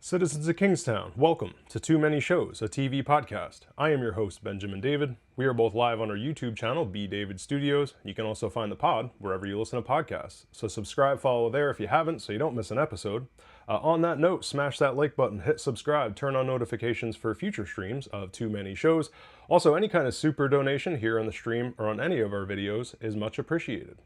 Citizens of Kingstown, welcome to Too Many Shows, a TV podcast. I am your host, Benjamin David. We are both live on our YouTube channel, B David Studios. You can also find the pod wherever you listen to podcasts. So subscribe, follow there if you haven't, so you don't miss an episode. On that note, smash that like button, hit subscribe, turn on notifications for future streams of Too Many Shows. Also, any kind of super donation here on the stream or on any of our videos is much appreciated.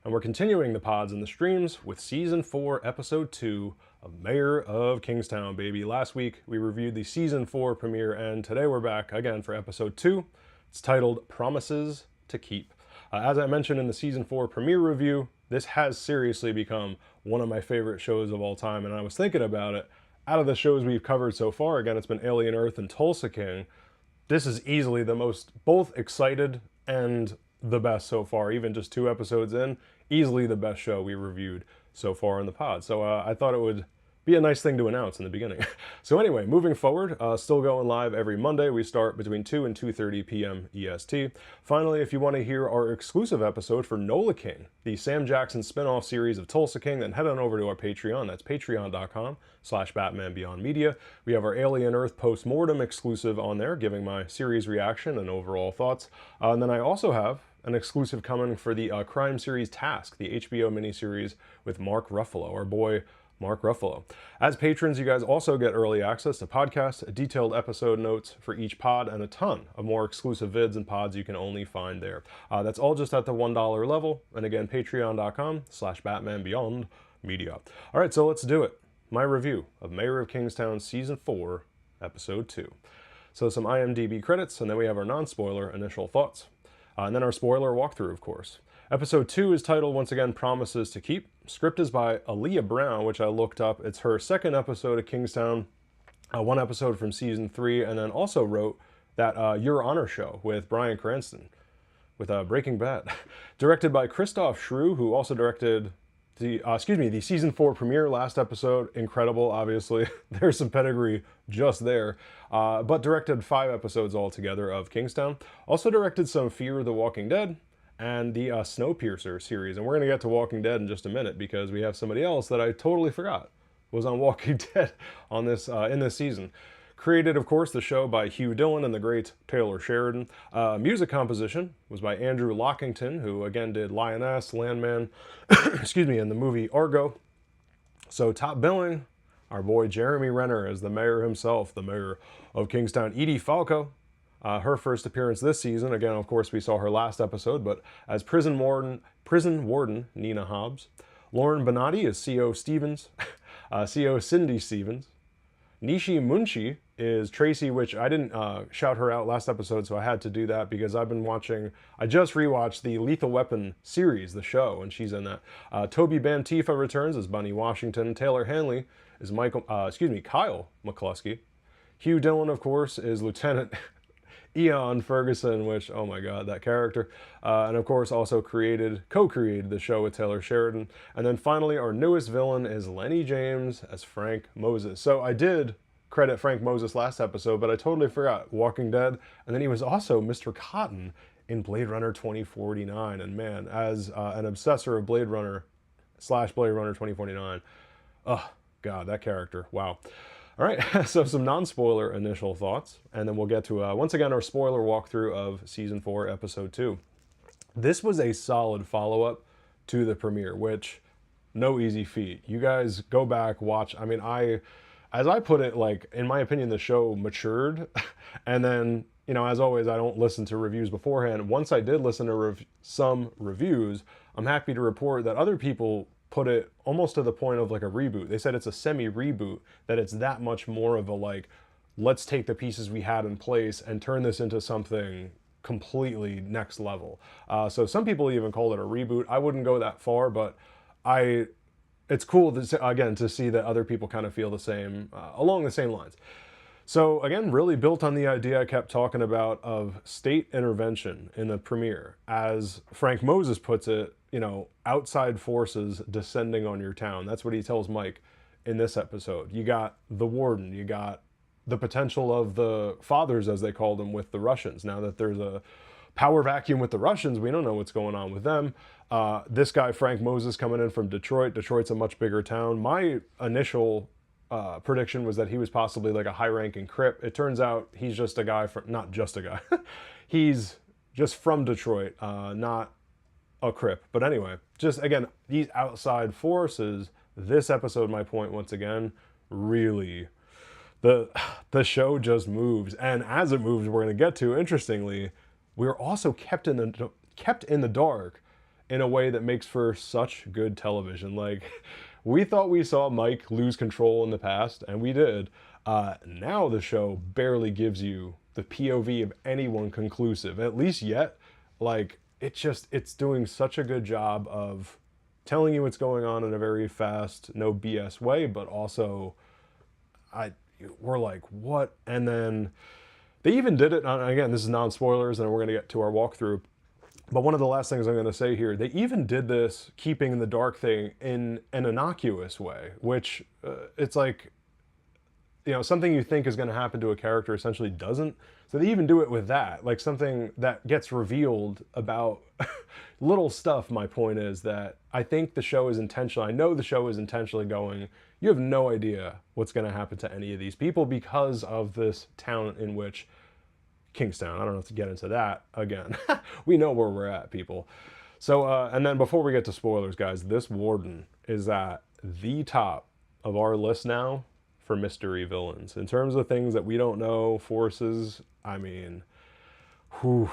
And we're continuing the pods and the streams with Season 4, Episode 2 of Mayor of Kingstown, baby. Last week, we reviewed the Season 4 premiere, and today we're back again for Episode 2. It's titled Promises to Keep. As I mentioned in the Season 4 premiere review, this has seriously become one of my favorite shows of all time, and I was thinking about it. Out of the shows we've covered so far, again, it's been Alien Earth and Tulsa King. This is easily the most both excited and the best so far, even just 2 episodes in. Easily the best show we reviewed so far in the pod. So I thought it would be a nice thing to announce in the beginning. So anyway, moving forward, still going live every Monday. We start between 2 and 2:30 p.m. EST. Finally, if you want to hear our exclusive episode for Nola King, the Sam Jackson spin-off series of Tulsa King, then head on over to our Patreon. That's patreon.com/BatmanBeyondMedia. We have our Alien Earth post-mortem exclusive on there, giving my series reaction and overall thoughts. And then I also have an exclusive coming for the crime series Task, the HBO miniseries with Mark Ruffalo, our boy Mark Ruffalo. As patrons, you guys also get early access to podcasts, detailed episode notes for each pod, and a ton of more exclusive vids and pods you can only find there. That's all just at the $1 level. And again, patreon.com/BatmanBeyondMedia. All right, so let's do it. My review of Mayor of Kingstown Season 4, Episode 2. So some IMDb credits, and then we have our non-spoiler initial thoughts. And then our spoiler walkthrough, of course. Episode 2 is titled, once again, Promises to Keep. Script is by Aaliyah Brown, which I looked up. It's her second episode of Kingstown, 1 episode from Season 3, and then also wrote that Your Honor show with Bryan Cranston, with Breaking Bad. Directed by Christoph Schrew, who also directed the Season 4 premiere last episode. Incredible, obviously. There's some pedigree just there. But directed 5 episodes altogether of Kingstown. Also directed some Fear the Walking Dead and the Snowpiercer series. And we're going to get to Walking Dead in just a minute because we have somebody else that I totally forgot was on Walking Dead on this in this season. Created, of course, the show by Hugh, Dillon, and the great Taylor Sheridan. Music composition was by Andrew Lockington, who again did Lioness, Landman, and the movie Argo. So top billing, our boy Jeremy Renner as the mayor himself, the mayor of Kingstown. Edie Falco, her first appearance this season. Again, of course, we saw her last episode, but as prison warden Nina Hobbs. Lauren Bonatti is CO Stevens, CO Cindy Stevens. Nishi Munchi is Tracy, which I didn't shout her out last episode, so I had to do that because I just rewatched the Lethal Weapon series, the show, and she's in that. Toby Bantifa returns as Bunny Washington. Taylor Hanley is Kyle McCluskey. Hugh Dillon, of course, is Lieutenant Eon Ferguson, which, oh my god, that character. And of course, also co-created the show with Taylor Sheridan. And then finally, our newest villain is Lenny James as Frank Moses. So I did credit Frank Moses last episode, but I totally forgot Walking Dead. And then he was also Mr. Cotton in Blade Runner 2049. And man, as an obsessor of Blade Runner / Blade Runner 2049, oh god, that character, wow. All right, so some non-spoiler initial thoughts, and then we'll get to, once again, our spoiler walkthrough of Season 4, Episode 2. This was a solid follow-up to the premiere, which, no easy feat. You guys go back, watch. I mean, as I put it, like, in my opinion, the show matured, and then, you know, as always, I don't listen to reviews beforehand. Once I did listen to some reviews, I'm happy to report that other people put it almost to the point of like a reboot. They said it's a semi-reboot, that it's that much more of a like, let's take the pieces we had in place and turn this into something completely next level. So some people even called it a reboot. I wouldn't go that far, but it's cool to see that other people kind of feel the same, along the same lines. So again, really built on the idea I kept talking about of state intervention in the premiere. As Frank Moses puts it, you know, outside forces descending on your town. That's what he tells Mike in this episode. You got the warden, you got the potential of the fathers, as they called them, with the Russians. Now that there's a power vacuum with the Russians, we don't know what's going on with them. This guy, Frank Moses, coming in from Detroit. Detroit's a much bigger town. My initial prediction was that he was possibly like a high-ranking Crip. It turns out he's just a guy from, not just a guy, he's just from Detroit, not a Crip. But anyway, just again, these outside forces, this episode, my point once again, really, the show just moves. And as it moves, we're going to get to, interestingly, we're also kept in the dark in a way that makes for such good television. Like, we thought we saw Mike lose control in the past, and we did. Now the show barely gives you the POV of anyone conclusive, at least yet. Like, it's doing such a good job of telling you what's going on in a very fast, no BS way, but also, we're like, what? And then they even did it, again, this is non-spoilers, and we're going to get to our walkthrough. But one of the last things I'm going to say here, they even did this keeping in the dark thing in an innocuous way, which it's like, you know, something you think is going to happen to a character essentially doesn't. So they even do it with that, like something that gets revealed about little stuff. My point is that I think the show is intentional. I know the show is intentionally going, you have no idea what's going to happen to any of these people because of this town in which Kingstown. I don't have to get into that again. We know where we're at, people. So, and then before we get to spoilers, guys, this warden is at the top of our list now for mystery villains. In terms of things that we don't know, forces, I mean, whew.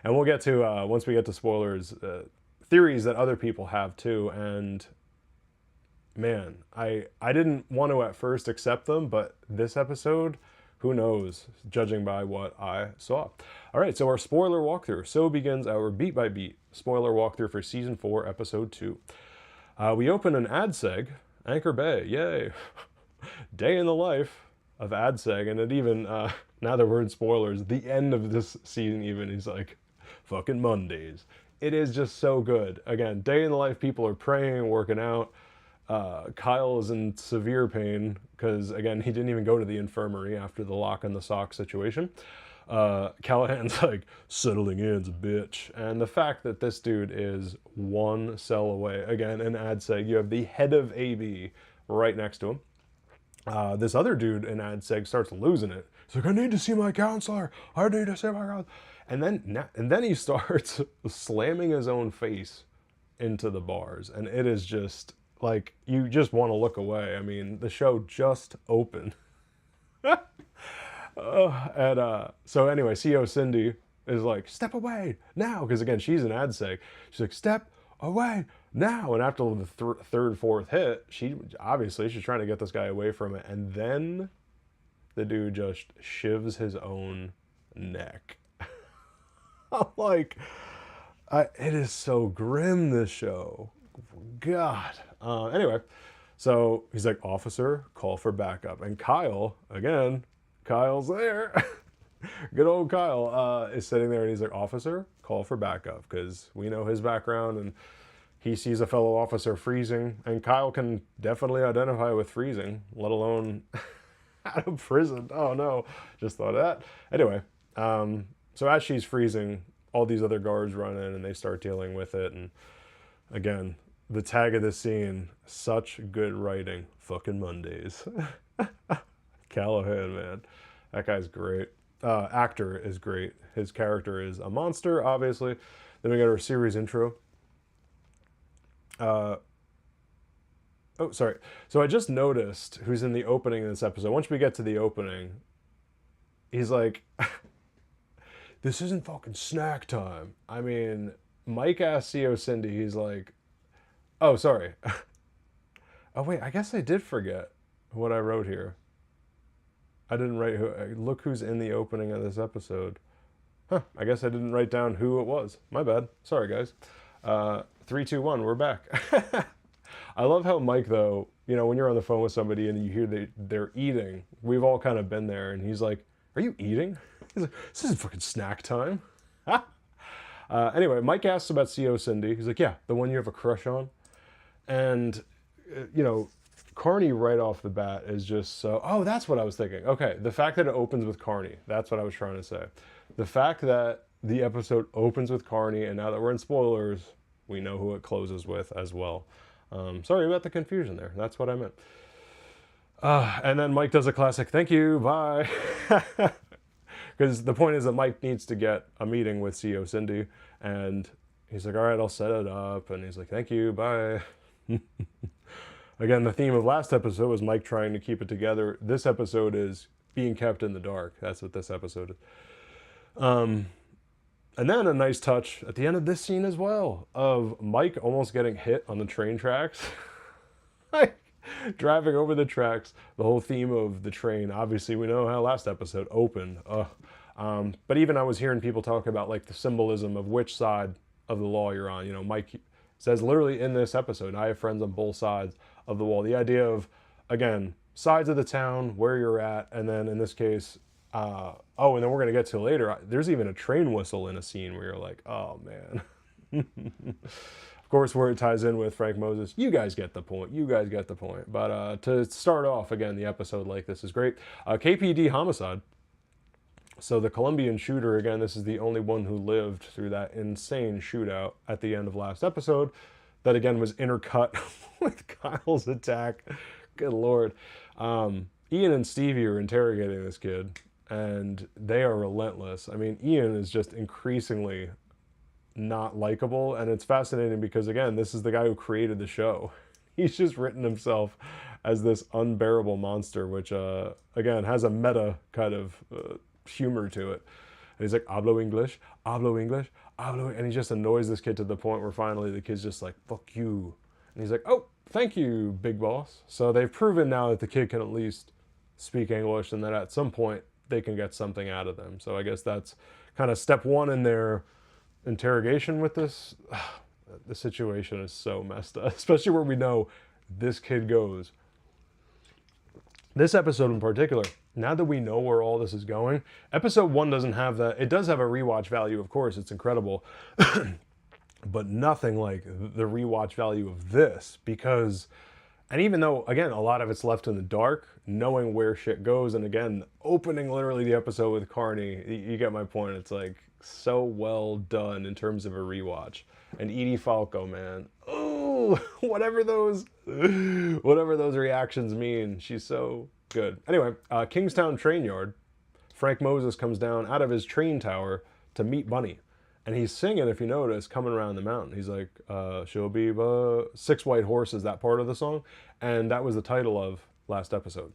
And we'll get to, once we get to spoilers, theories that other people have too. And man, I didn't want to at first accept them, but this episode, who knows, judging by what I saw. All right, so our spoiler walkthrough. So begins our beat-by-beat spoiler walkthrough for Season 4, Episode 2. We open an ad seg, Anchor Bay, yay. Day in the life of ad seg, and it even, now that we're in spoilers, the end of this season even, he's like, fucking Mondays. It is just so good. Again, day in the life, people are praying, working out. Kyle is in severe pain because, again, he didn't even go to the infirmary after the lock and the sock situation. Callahan's like, settling in's a bitch. And the fact that this dude is one cell away, again, in ad seg, you have the head of AB right next to him. This other dude in ad seg starts losing it. He's like, I need to see my counselor. I need to see my counselor. And then he starts slamming his own face into the bars. And it is just, like, you just want to look away. I mean, the show just opened. So anyway, CO Cindy is like, step away now. Because again, she's an ad seg. She's like, step away now. And after the third, fourth hit, she's trying to get this guy away from it. And then the dude just shivs his own neck. I'm like, it is so grim, this show. God. Anyway, so he's like, officer, call for backup. And Kyle, again, Kyle's there. Good old Kyle is sitting there and he's like, officer, call for backup. Because we know his background and he sees a fellow officer freezing. And Kyle can definitely identify with freezing, let alone out of prison. Oh no, just thought of that. Anyway, so as she's freezing, all these other guards run in and they start dealing with it. And again, the tag of this scene, such good writing. Fucking Mondays. Callahan, man. That guy's great. Actor is great. His character is a monster, obviously. Then we got our series intro. Oh, sorry. So I just noticed who's in the opening of this episode. Once we get to the opening, he's like, this isn't fucking snack time. I mean, Mike asked CO Cindy, he's like, oh, sorry. Oh, wait, I guess I did forget what I wrote here. I didn't write look who's in the opening of this episode. Huh, I guess I didn't write down who it was. My bad. Sorry, guys. 3, 2, 1, we're back. I love how Mike, though, you know, when you're on the phone with somebody and you hear they're eating, we've all kind of been there, and he's like, are you eating? He's like, this isn't fucking snack time. Anyway, Mike asks about CO Cindy. He's like, yeah, the one you have a crush on. And, you know, Carney right off the bat is just so, oh, that's what I was thinking. Okay, the fact that it opens with Carney, that's what I was trying to say. The fact that the episode opens with Carney, and now that we're in spoilers, we know who it closes with as well. Sorry about the confusion there. That's what I meant. And then Mike does a classic, thank you, bye. Because the point is that Mike needs to get a meeting with CEO Cindy, and he's like, all right, I'll set it up. And he's like, thank you, bye. Again, the theme of last episode was Mike trying to keep it together. This episode is being kept in the dark. That's what this episode is. And then a nice touch at the end of this scene as well of Mike almost getting hit on the train tracks. Like, driving over the tracks, the whole theme of the train. Obviously, we know how last episode opened. But even I was hearing people talk about like the symbolism of which side of the law you're on. You know, Mike says literally in this episode, I have friends on both sides of the wall. The idea of, again, sides of the town, where you're at, and then in this case, and then we're going to get to later, there's even a train whistle in a scene where you're like, oh man. Of course, where it ties in with Frank Moses, you guys get the point. You guys get the point. But to start off, again, the episode like this is great. KPD homicide. So the Colombian shooter, again, this is the only one who lived through that insane shootout at the end of last episode. That, again, was intercut with Kyle's attack. Good Lord. Ian and Stevie are interrogating this kid, and they are relentless. I mean, Ian is just increasingly not likable, and it's fascinating because, again, this is the guy who created the show. He's just written himself as this unbearable monster, which, again, has a meta kind of humor to it. And he's like, hablo English, hablo English, hablo, and he just annoys this kid to the point where finally the kid's just like, fuck you. And he's like, oh, thank you, big boss. So they've proven now that the kid can at least speak English, and that at some point they can get something out of them. So I guess that's kind of step one in their interrogation with this. The situation is so messed up, especially where we know this kid goes. This episode in particular, now that we know where all this is going, episode 1 doesn't have that. It does have a rewatch value, of course, it's incredible, but nothing like the rewatch value of this, because, and even though, again, a lot of it's left in the dark, knowing where shit goes, and again, opening literally the episode with Carney, you get my point. It's like so well done in terms of a rewatch. And Edie Falco, man, oh, whatever those reactions mean, she's so good. Anyway, Kingstown train yard. Frank Moses comes down out of his train tower to meet Bunny. And he's singing, if you notice, coming around the mountain. He's like, she'll be 6 white horses, that part of the song. And that was the title of last episode.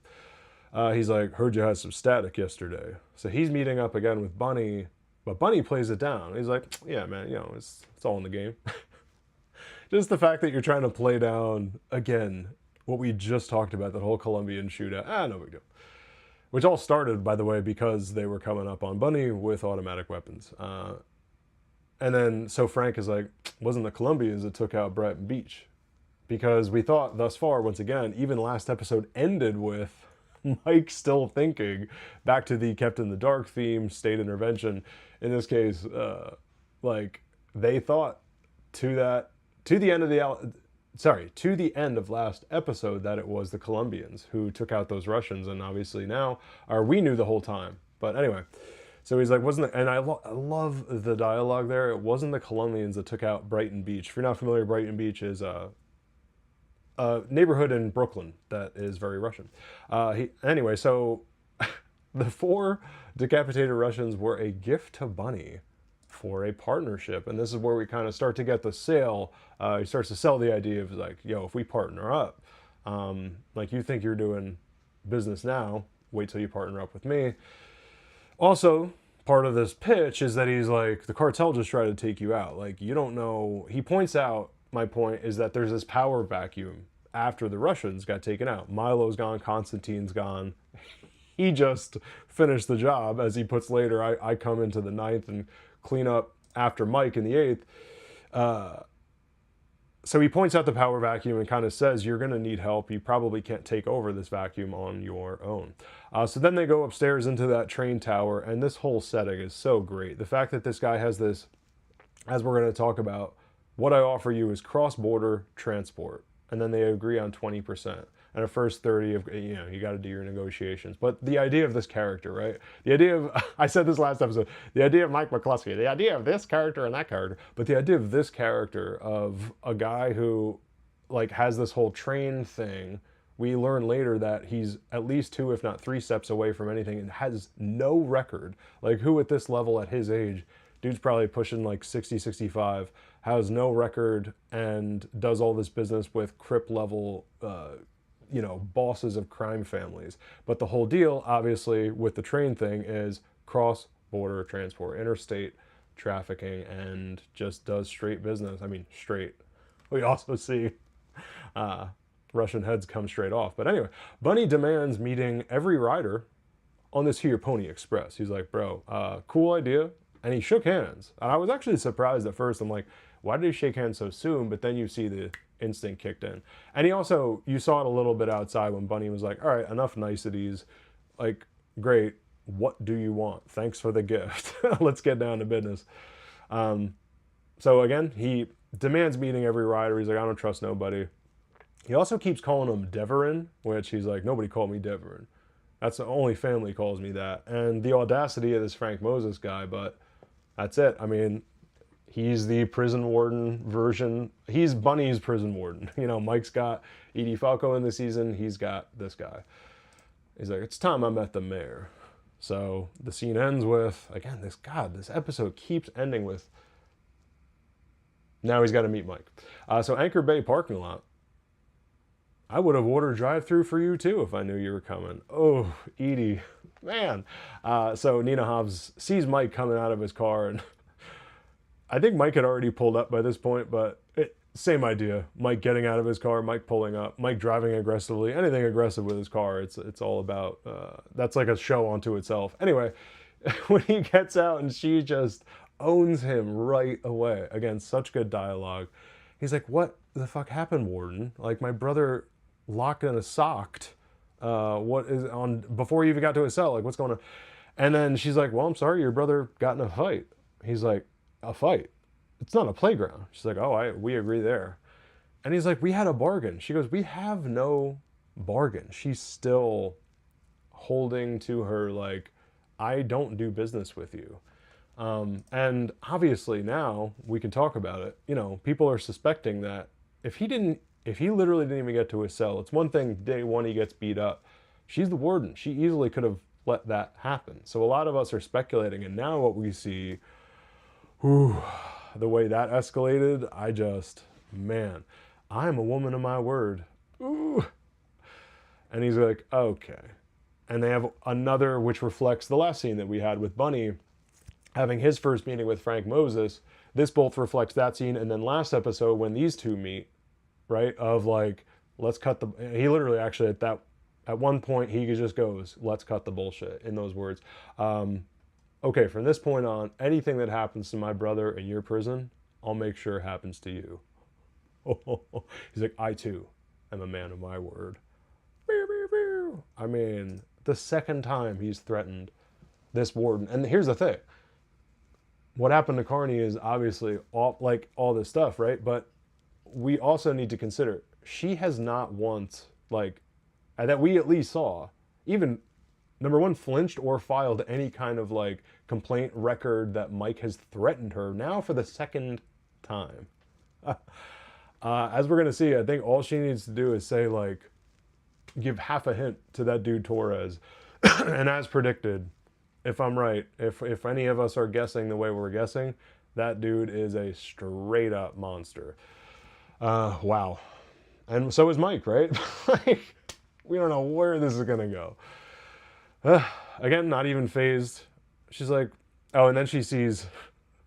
He's like, heard you had some static yesterday. So he's meeting up again with Bunny, but Bunny plays it down. He's like, yeah, man, you know, it's all in the game. Just the fact that you're trying to play down, again, what we just talked about, that whole Colombian shootout. No big deal. Which all started, by the way, because they were coming up on Bunny with automatic weapons. And then, so Frank is like, wasn't the Colombians that took out Brighton Beach? Because we thought thus far, once again, even last episode ended with Mike still thinking, back to the kept in the dark theme, state intervention. In this case, like, they thought to the end of last episode that it was the Colombians who took out those Russians, and obviously now, or we knew the whole time. But anyway, so he's like, wasn't it? And I love the dialogue there. It wasn't the Colombians that took out Brighton Beach. If you're not familiar, Brighton Beach is a neighborhood in Brooklyn that is very Russian. Anyway, so the 4 decapitated Russians were a gift to Bunny for a partnership. And this is where we kind of start to get the sale. He starts to sell the idea of like, yo, if we partner up, like, you think you're doing business now, wait till you partner up with me. Also, part of this pitch is that he's like, the cartel just tried to take you out. Like, you don't know. He points out, my point is that there's this power vacuum after the Russians got taken out. Milo's gone, Konstantine's gone. He just finished the job, as he puts later, I come into the 9th and clean up after Mike in the 8th. So he points out the power vacuum and kind of says, you're going to need help. You probably can't take over this vacuum on your own. So then they go upstairs into that train tower, and this whole setting is so great. The fact that this guy has this, as we're going to talk about, what I offer you is cross-border transport. And then they agree on 20%. And a first 30 of, you know, you got to do your negotiations. But the idea of this character, right? The idea of, I said this last episode, the idea of Mike McCluskey, the idea of this character and that character, but the idea of this character of a guy who, like, has this whole train thing We learn later that he's at least 2, if not 3 steps away from anything and has no record. Like, who at this level at his age, dude's probably pushing like 60, 65, has no record and does all this business with Crip level, you know, bosses of crime families. But the whole deal, obviously, with the train thing is cross-border transport, interstate trafficking, and just does straight business. I mean, straight. We also see Russian heads come straight off. But anyway, Bunny demands meeting every rider on this here Pony Express. He's like, bro, cool idea. And he shook hands. And I was actually surprised at first. I'm like, why did he shake hands so soon? But then you see the instinct kicked in. And he also, you saw it a little bit outside when Bunny was like, all right, enough niceties. Like, great. What do you want? Thanks for the gift. Let's get down to business. So again, he demands meeting every rider. He's like, I don't trust nobody. He also keeps calling him Deverin, which he's like, nobody called me Deverin. That's the only family calls me that. And the audacity of this Frank Moses guy, but that's it. I mean, he's the prison warden version. He's Bunny's prison warden. You know, Mike's got Edie Falco in the season. He's got this guy. He's like, it's time I met the mayor. So the scene ends with, again, this episode keeps ending with, now he's got to meet Mike. So Anchor Bay parking lot. I would have ordered drive-through for you too if I knew you were coming. Oh, Edie, man. So Nina Hobbs sees Mike coming out of his car, and I think Mike had already pulled up by this point, but same idea. Mike getting out of his car, Mike pulling up, Mike driving aggressively, anything aggressive with his car. It's all about, that's like a show unto itself. Anyway, when he gets out and she just owns him right away. Again, such good dialogue. He's like, what the fuck happened, Warden? Like, my brother locked in a socked. What is on, before he even got to his cell, like, what's going on? And then she's like, well, I'm sorry, your brother got in a fight. He's like, a fight? It's not a playground. She's like, oh, we agree there. And he's like, we had a bargain. She goes, we have no bargain. She's still holding to her, like, I don't do business with you. And obviously now we can talk about it. You know, people are suspecting that if he literally didn't even get to his cell, it's one thing day one he gets beat up. She's the warden. She easily could have let that happen. So a lot of us are speculating, and now what we see, the way that escalated, man, I'm a woman of my word. Ooh. And he's like, okay. And they have another, which reflects the last scene that we had with Bunny having his first meeting with Frank Moses. This both reflects that scene. And then last episode when these two meet, right, of like, let's cut the, he literally actually at one point he just goes, let's cut the bullshit, in those words. Okay, from this point on, anything that happens to my brother in your prison, I'll make sure happens to you. He's like, I too am a man of my word. I mean, the second time he's threatened this warden. And here's the thing. What happened to Carney is obviously all this stuff, right? But we also need to consider, she has not once, like, that we at least saw, even, number one, flinched or filed any kind of, like, complaint record that Mike has threatened her, now for the second time. As we're going to see, I think all she needs to do is say, like, give half a hint to that dude Torres. And as predicted, if I'm right, if any of us are guessing the way we're guessing, that dude is a straight up monster. Wow. And so is Mike, right? Like, we don't know where this is going to go. Again, not even phased. She's like, oh, and then she sees,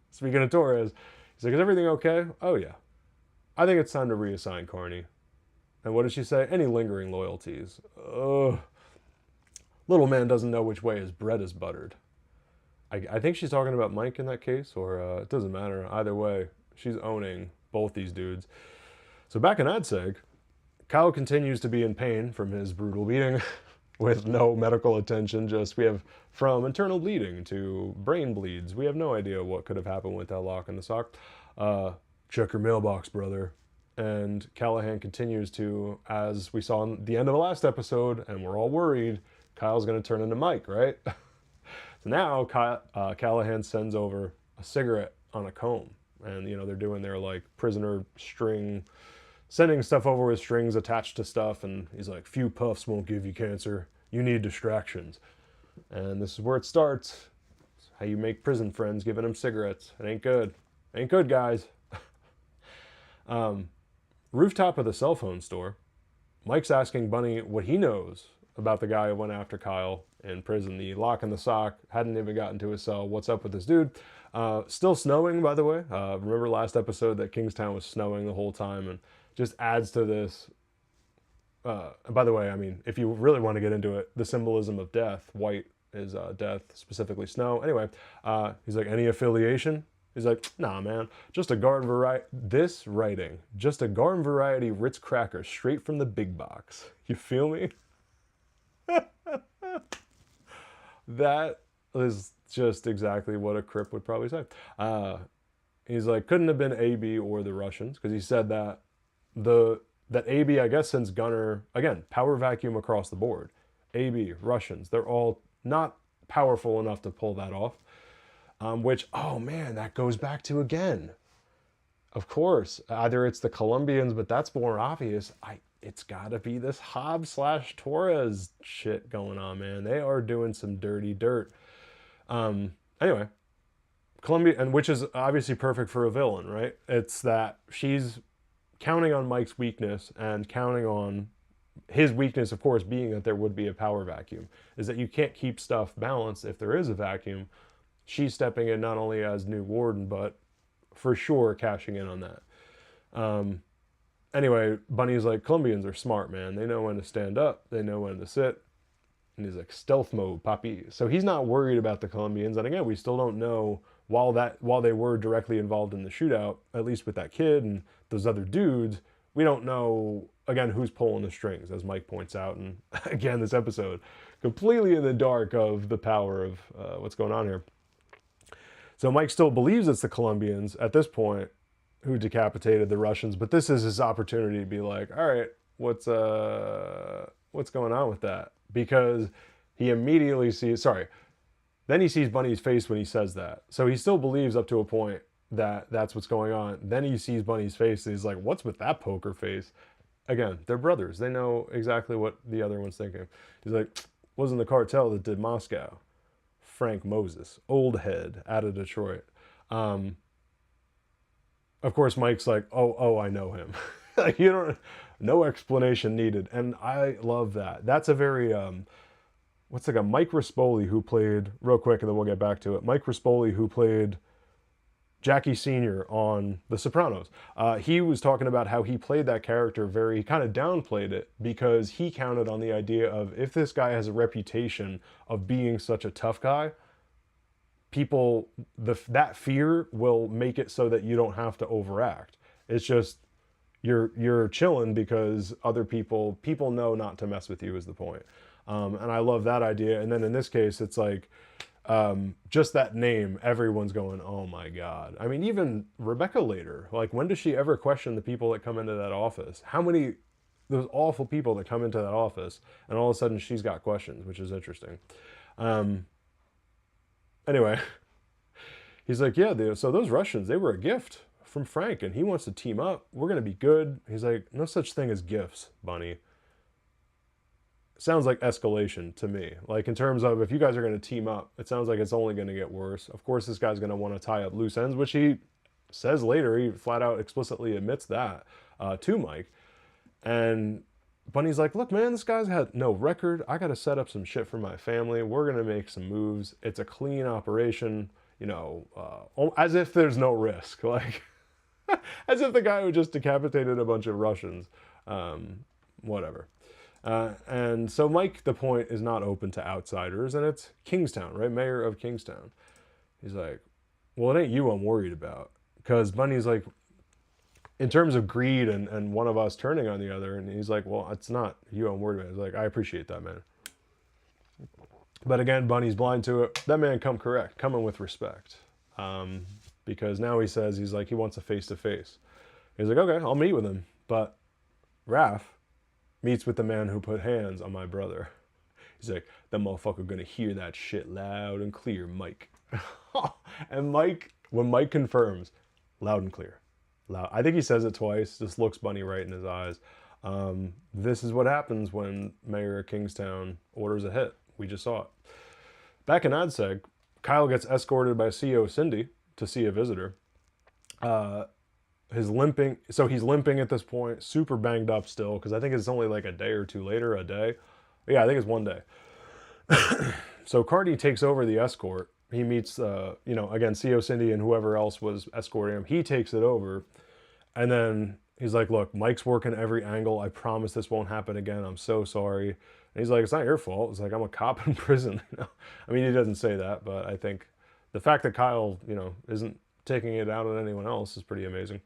speaking of Torres, he's like, is everything okay? Oh, yeah. I think it's time to reassign Carney. And what does she say? Any lingering loyalties? Ugh. Little man doesn't know which way his bread is buttered. I think she's talking about Mike in that case, or it doesn't matter. Either way, she's owning both these dudes. So back in AdSeg, Kyle continues to be in pain from his brutal beating with no medical attention. Just, we have from internal bleeding to brain bleeds. We have no idea what could have happened with that lock in the sock. Check your mailbox, brother. And Callahan continues to, as we saw in the end of the last episode, and we're all worried, Kyle's going to turn into Mike, right? So now Callahan sends over a cigarette on a comb. And, you know, they're doing their, like, prisoner string sending stuff over with strings attached to stuff, and he's like, few puffs won't give you cancer. You need distractions. And this is where it starts. It's how you make prison friends, giving them cigarettes. It ain't good. Ain't good, guys. Rooftop of the cell phone store. Mike's asking Bunny what he knows about the guy who went after Kyle in prison. The lock in the sock, hadn't even gotten to his cell. What's up with this dude? Still snowing, by the way. Remember last episode that Kingstown was snowing the whole time, and just adds to this. By the way, I mean, if you really want to get into it, the symbolism of death, white is death, specifically snow. Anyway, he's like, any affiliation? He's like, nah, man, just a garden variety. This writing, just a garden variety Ritz cracker straight from the big box. You feel me? That is just exactly what a Crip would probably say. He's like, couldn't have been AB or the Russians, because he said that that AB, I guess, since Gunner, again, power vacuum across the board. AB, Russians, they're all not powerful enough to pull that off. Which, oh man, that goes back to, again, of course, either it's the Colombians, but that's more obvious. It's got to be this Hobbs/Torres shit going on, man. They are doing some dirty dirt. Anyway, Colombia, and which is obviously perfect for a villain, right? It's that she's counting on Mike's weakness and counting on his weakness, of course, being that there would be a power vacuum, is that you can't keep stuff balanced if there is a vacuum. She's stepping in not only as new warden, but for sure cashing in on that. Anyway, Bunny's like, Colombians are smart, man. They know when to stand up. They know when to sit. And he's like, stealth mode, papi. So he's not worried about the Colombians. And again, we still don't know, while they were directly involved in the shootout, at least with that kid and those other dudes, we don't know, again, who's pulling the strings, as Mike points out. And again, this episode, completely in the dark of the power of what's going on here. So Mike still believes it's the Colombians at this point who decapitated the Russians, but this is his opportunity to be like, all right, what's going on with that? Because he immediately sees, then he sees Bunny's face when he says that. So he still believes up to a point that that's what's going on. Then he sees Bunny's face and he's like, what's with that poker face? Again, they're brothers. They know exactly what the other one's thinking. He's like, wasn't the cartel that did Moscow. Frank Moses, old head out of Detroit. Of course, Mike's like, oh, I know him. Like, no explanation needed. And I love that. That's a very, what's like a Mike Rispoli who played, real quick, and then we'll get back to it. Mike Rispoli who played Jackie Sr. on The Sopranos. He was talking about how he played that character he kind of downplayed it because he counted on the idea of, if this guy has a reputation of being such a tough guy, people, that fear will make it so that you don't have to overact. It's just, you're chilling because other people know not to mess with you is the point. And I love that idea. And then in this case, it's like, just that name, everyone's going, oh my God. I mean, even Rebecca later, like, when does she ever question the people that come into that office? How many, those awful people that come into that office, and all of a sudden she's got questions, which is interesting. Anyway, he's like, yeah, so those Russians, they were a gift from Frank, and he wants to team up. We're going to be good. He's like, no such thing as gifts, Bunny. Sounds like escalation to me. Like, in terms of, if you guys are going to team up, it sounds like it's only going to get worse. Of course, this guy's going to want to tie up loose ends, which he says later. He flat out explicitly admits that to Mike. And Bunny's like, look, man, this guy's had no record. I got to set up some shit for my family. We're going to make some moves. It's a clean operation, as if there's no risk. Like, as if the guy who just decapitated a bunch of Russians, whatever. And so Mike, the point, is not open to outsiders, and it's Kingstown, right? Mayor of Kingstown. He's like, well, it ain't you I'm worried about. Because Bunny's like, in terms of greed and one of us turning on the other, and he's like, well, it's not you I'm worried about. He's like, I appreciate that, man. But again, Bunny's blind to it. That man coming with respect. Because now he says, he's like, he wants a face-to-face. He's like, okay, I'll meet with him. But Raph meets with the man who put hands on my brother. He's like, that motherfucker gonna hear that shit loud and clear, Mike. And Mike, when Mike confirms, loud and clear. loud. I think he says it twice, just looks Bunny right in his eyes. This is what happens when Mayor of Kingstown orders a hit. We just saw it. Back in AdSeg, Kyle gets escorted by CO Cindy to see a visitor. He's limping at this point, super banged up still, because I think it's only like a day or two later, a day. Yeah, I think it's one day. So Carney takes over the escort. He meets, again, CO Cindy and whoever else was escorting him. He takes it over. And then he's like, look, Mike's working every angle. I promise this won't happen again. I'm so sorry. And he's like, it's not your fault. It's like, I'm a cop in prison. I mean, he doesn't say that, but I think the fact that Kyle, isn't taking it out on anyone else is pretty amazing.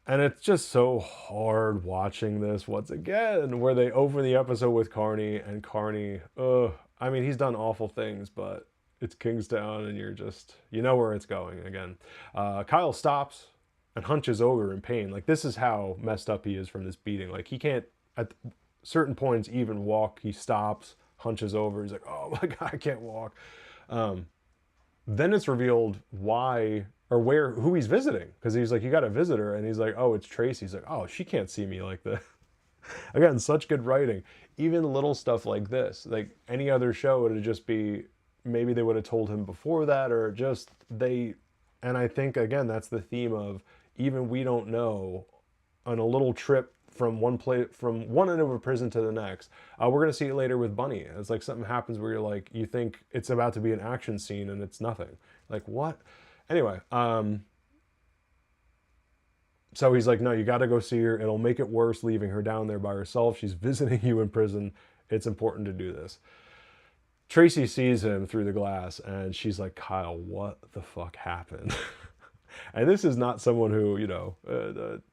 And it's just so hard watching this once again, where they open the episode with Carney, and Carney, I mean, he's done awful things, but it's Kingstown, and you know where it's going again. Kyle stops and hunches over in pain. Like, this is how messed up he is from this beating. Like, he can't, at certain points, even walk. He stops, hunches over. He's like, oh my God, I can't walk. Then it's revealed why or who he's visiting. Because he's like, you got a visitor. And he's like, oh, it's Tracy. He's like, oh, she can't see me like this. Again, such good writing. Even little stuff like this. Like, any other show, it would just be, maybe they would have told him before that, or just and I think, again, that's the theme of, even we don't know, on a little trip from one end of a prison to the next. We're going to see it later with Bunny. It's like something happens where you're like, you think it's about to be an action scene and it's nothing. Like, what? Anyway, so he's like, no, you got to go see her. It'll make it worse leaving her down there by herself. She's visiting you in prison. It's important to do this. Tracy sees him through the glass, and she's like, Kyle, what the fuck happened? And this is not someone who,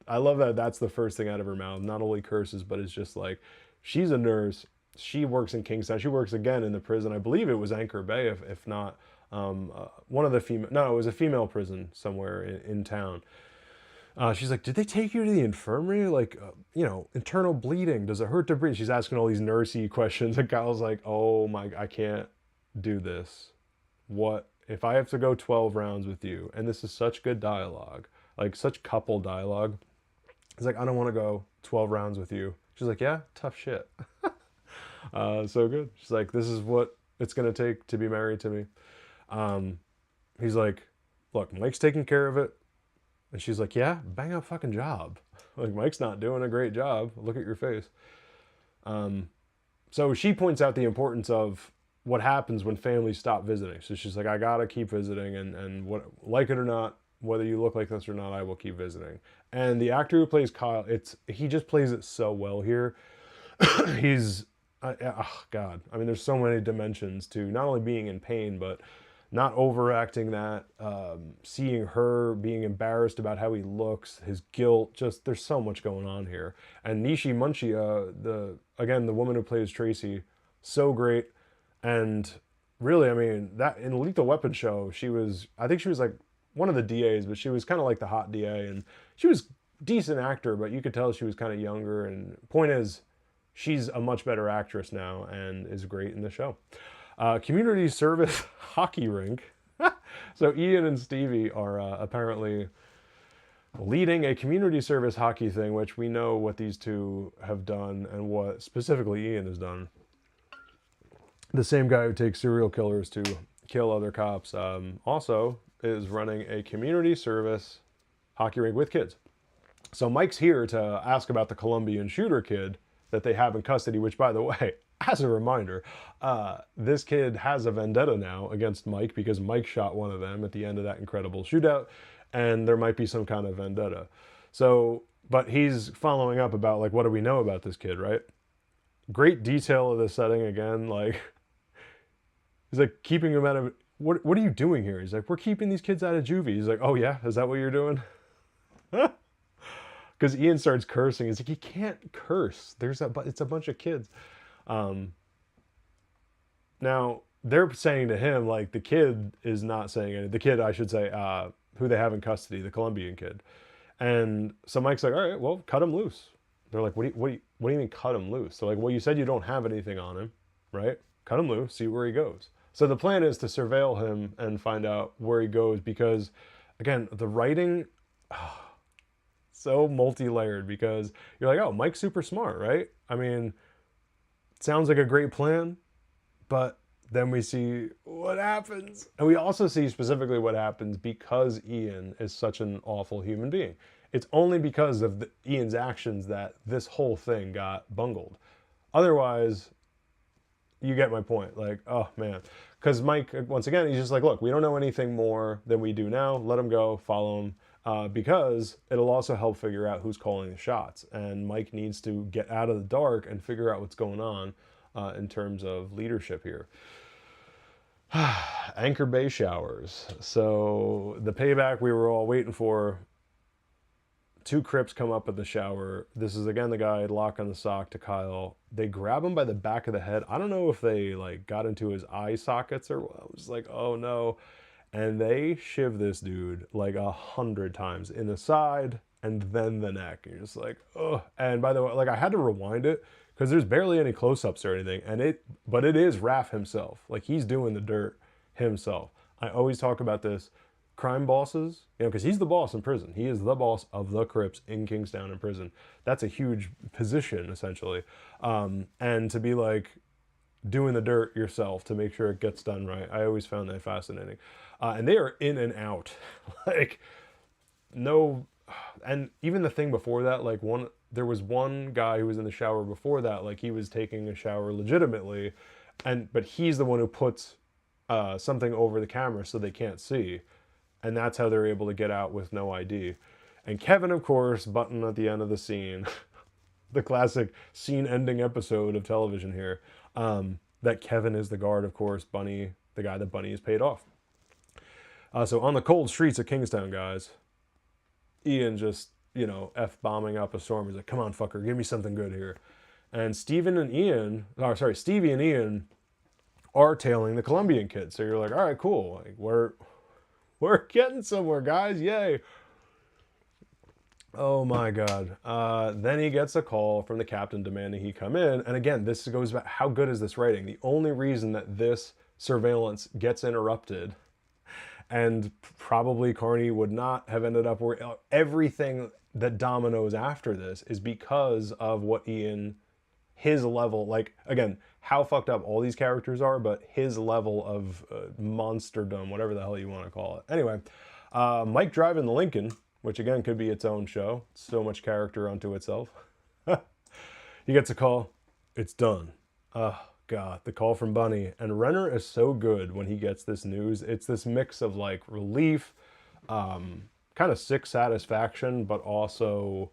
I love that that's the first thing out of her mouth. Not only curses, but it's just like, she's a nurse. She works in Kingstown. She works again in the prison. I believe it was Anchor Bay, if not one of the female. No, it was a female prison somewhere in town. She's like, did they take you to the infirmary? Like, internal bleeding. Does it hurt to breathe? She's asking all these nursey questions. And Kyle's like, oh my, I can't do this. What if I have to go 12 rounds with you? And this is such good dialogue, like such couple dialogue. He's like, I don't want to go 12 rounds with you. She's like, yeah, tough shit. So good. She's like, this is what it's going to take to be married to me. He's like, look, Mike's taking care of it. And she's like, yeah, bang up fucking job. Like, Mike's not doing a great job. Look at your face. So she points out the importance of what happens when families stop visiting. So she's like, I gotta keep visiting, and what, like it or not, whether you look like this or not, I will keep visiting. And the actor who plays Kyle, he just plays it so well here. He's, oh God. I mean, there's so many dimensions to not only being in pain, but not overacting that, seeing her being embarrassed about how he looks, his guilt, just there's so much going on here. And Nishi Munchi, the woman who plays Tracy, so great. And really, I mean, that in Lethal Weapon show, I think she was like one of the DAs, but she was kind of like the hot DA, and she was a decent actor, but you could tell she was kind of younger. And point is, she's a much better actress now and is great in the show. Community service hockey rink. So Ian and Stevie are apparently leading a community service hockey thing, which we know what these two have done and what specifically Ian has done. The same guy who takes serial killers to kill other cops also is running a community service hockey rink with kids. So Mike's here to ask about the Colombian shooter kid that they have in custody, which, by the way, as a reminder, this kid has a vendetta now against Mike because Mike shot one of them at the end of that incredible shootout, and there might be some kind of vendetta. So, but he's following up about, like, what do we know about this kid, right? Great detail of the setting again, like, he's like, keeping him out of, what are you doing here? He's like, we're keeping these kids out of juvie. He's like, oh yeah, is that what you're doing? Because Ian starts cursing. He's like, you can't curse. It's a bunch of kids. Now they're saying to him, like, the kid is not saying anything. The kid, I should say, who they have in custody, the Colombian kid. And so Mike's like, all right, well, cut him loose. They're like, what do you mean cut him loose? They're like, well, you said you don't have anything on him, right? Cut him loose, see where he goes. So the plan is to surveil him and find out where he goes, because, again, the writing, so multi-layered because you're like, oh, Mike's super smart, right? I mean, sounds like a great plan, but then we see what happens. And we also see specifically what happens because Ian is such an awful human being. It's only because of Ian's actions that this whole thing got bungled. Otherwise, you get my point. Like, oh man. Because Mike, once again, he's just like, look, we don't know anything more than we do now. Let him go, follow him. Because it'll also help figure out who's calling the shots. And Mike needs to get out of the dark and figure out what's going on in terms of leadership here. Anchor Bay showers. So the payback we were all waiting for. 2 Crips come up at the shower. This is again the guy locking the sock to Kyle. They grab him by the back of the head. I don't know if they like got into his eye sockets or what. I was like, oh no. And they shiv this dude like 100 times in the side and then the neck. You're just like, oh. And by the way, like I had to rewind it because there's barely any close-ups or anything. But it is Raph himself. Like he's doing the dirt himself. I always talk about this. Crime bosses, you know, because he's the boss in prison. He is the boss of the Crips in Kingstown in prison. That's a huge position, essentially. And to be like doing the dirt yourself to make sure it gets done right. I always found that fascinating. And they are in and out. Like, no, and even the thing before that, like there was one guy who was in the shower before that, like he was taking a shower legitimately, but he's the one who puts something over the camera so they can't see. And that's how they're able to get out with no ID. And Kevin, of course, button at the end of the scene, the classic scene-ending episode of television here, that Kevin is the guard, of course, Bunny, the guy that Bunny has paid off. So on the cold streets of Kingstown, guys, Ian just, you know, F-bombing up a storm. He's like, come on, fucker, give me something good here. And Stevie and Ian are tailing the Colombian kid. So you're like, all right, cool. Like, we're getting somewhere, guys. Yay. Oh my God. Then he gets a call from the captain demanding he come in. And again, this goes back, how good is this writing? The only reason that this surveillance gets interrupted, and probably Carney would not have ended up where everything that dominoes after this is because of what Ian, his level, like, again, how fucked up all these characters are, but his level of monsterdom, whatever the hell you want to call it. Anyway, Mike driving the Lincoln, which again could be its own show. So much character unto itself. He gets a call. It's done. Oh, God, the call from Bunny. And Renner is so good when he gets this news. It's this mix of like relief, kind of sick satisfaction, but also,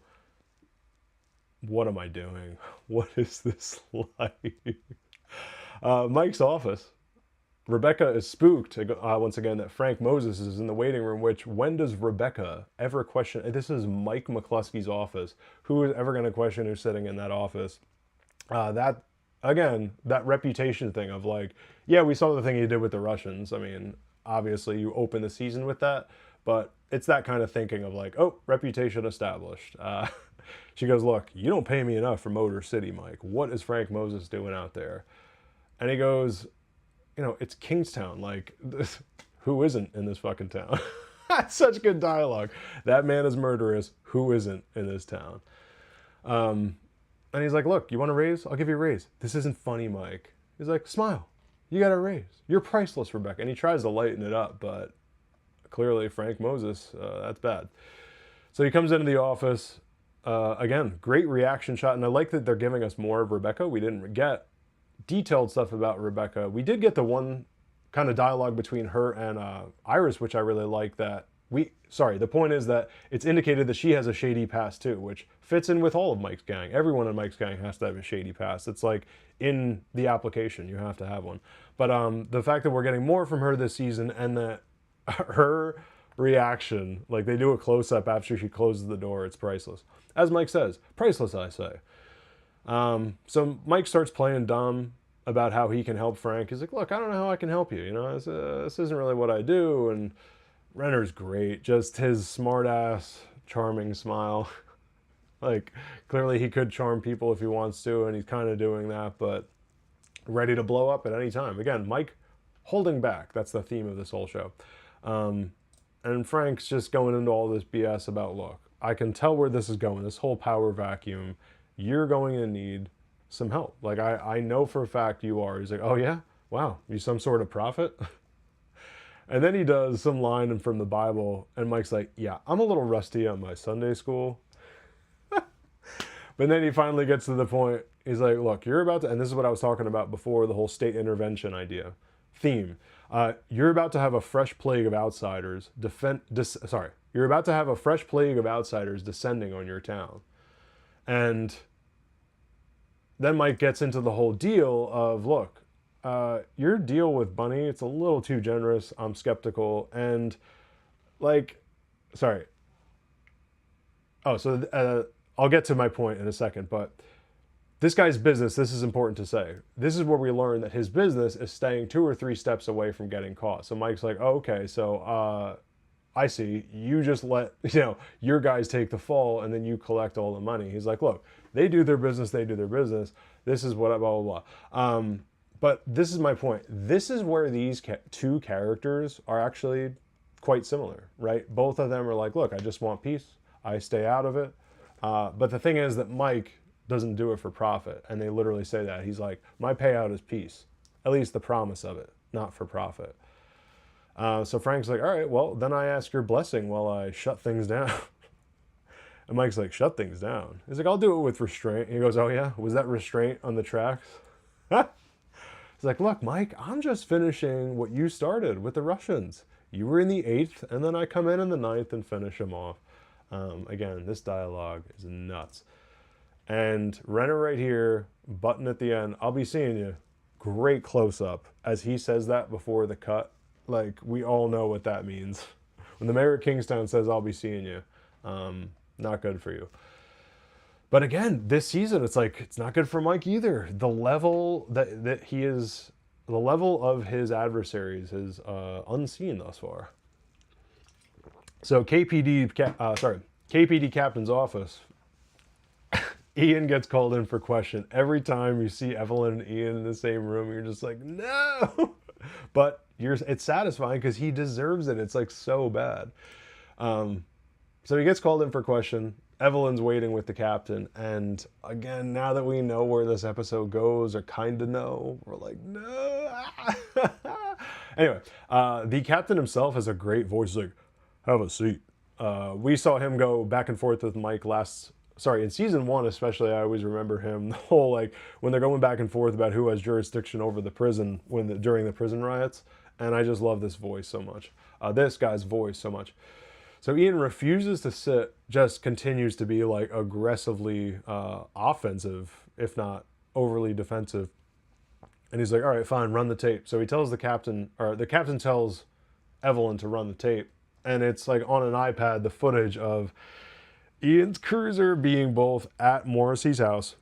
what am I doing? What is this like? Mike's office. Rebecca is spooked, once again, that Frank Moses is in the waiting room, which, when does Rebecca ever question? This is Mike McCluskey's office. Who is ever going to question who's sitting in that office? That reputation thing of like, yeah, we saw the thing he did with the Russians. I mean, obviously you open the season with that, but it's that kind of thinking of like, oh, reputation established. She goes, look, you don't pay me enough for Motor City, Mike. What is Frank Moses doing out there? And he goes, you know, it's Kingstown. Like, who isn't in this fucking town? That's such good dialogue. That man is murderous. Who isn't in this town? And he's like, look, you want a raise? I'll give you a raise. This isn't funny, Mike. He's like, smile. You got a raise. You're priceless, Rebecca. And he tries to lighten it up, but clearly Frank Moses, that's bad. So he comes into the office. Again, great reaction shot. And I like that they're giving us more of Rebecca. We didn't get detailed stuff about Rebecca. We did get the one kind of dialogue between her and Iris, which I really like. The point is that it's indicated that she has a shady past too, which fits in with all of Mike's gang. Everyone in Mike's gang has to have a shady past. It's like in the application, you have to have one. But the fact that we're getting more from her this season, and that her reaction, like they do a close-up after she closes the door, it's priceless. As Mike says, priceless, I say. So Mike starts playing dumb about how he can help Frank. He's like, look, I don't know how I can help you. You know, this isn't really what I do. And Renner's great. Just his smart-ass, charming smile. Like, clearly he could charm people if he wants to, and he's kind of doing that, but ready to blow up at any time. Again, Mike holding back. That's the theme of this whole show. And Frank's just going into all this BS about, look, I can tell where this is going, this whole power vacuum. You're going to need some help. Like, I know for a fact you are. He's like, oh yeah? Wow, you some sort of prophet? And then he does some line from the Bible, and Mike's like, yeah, I'm a little rusty on my Sunday school. But then he finally gets to the point. He's like, look, you're about to, and this is what I was talking about before, the whole state intervention theme. You're about to have a fresh plague of outsiders you're about to have a fresh plague of outsiders descending on your town. And then Mike gets into the whole deal of, look, your deal with Bunny, it's a little too generous. I'm skeptical. And like, sorry. Oh, so I'll get to my point in a second, but this guy's business, this is important to say. This is where we learn that his business is staying 2 or 3 steps away from getting caught. So Mike's like, oh, okay, so I see. You just let, your guys take the fall and then you collect all the money. He's like, look, they do their business, they do their business. This is what, blah, blah, blah. But this is my point. This is where these 2 characters are actually quite similar, right? Both of them are like, look, I just want peace. I stay out of it. But the thing is that Mike doesn't do it for profit. And they literally say that. He's like, my payout is peace. At least the promise of it, not for profit. So Frank's like, all right, well, then I ask your blessing while I shut things down. And Mike's like, shut things down? He's like, I'll do it with restraint. And he goes, oh yeah? Was that restraint on the tracks? He's like, look, Mike, I'm just finishing what you started with the Russians. You were in the 8th, and then I come in the 9th and finish them off. Again, this dialogue is nuts. And Renner right here, button at the end, I'll be seeing you. Great close-up as he says that before the cut. Like, we all know what that means. When the mayor of Kingstown says, I'll be seeing you, not good for you. But again, this season, it's like, it's not good for Mike either. The level that he is, the level of his adversaries is unseen thus far. So KPD captain's office, Ian gets called in for question. Every time you see Evelyn and Ian in the same room, you're just like, no! But it's satisfying because he deserves it. It's like so bad. So he gets called in for question. Evelyn's waiting with the captain. And again, now that we know where this episode goes, or kind of know, we're like, no! Anyway, the captain himself has a great voice. He's like, have a seat. We saw him go back and forth with Mike in season 1 especially. I always remember him, the whole, like, when they're going back and forth about who has jurisdiction over the prison during the prison riots. And I just love this voice so much. This guy's voice so much. So Ian refuses to sit, just continues to be like aggressively offensive, if not overly defensive. And he's like, all right, fine, run the tape. So he tells the captain tells Evelyn to run the tape. And it's like on an iPad, the footage of Ian's cruiser being both at Morrissey's house,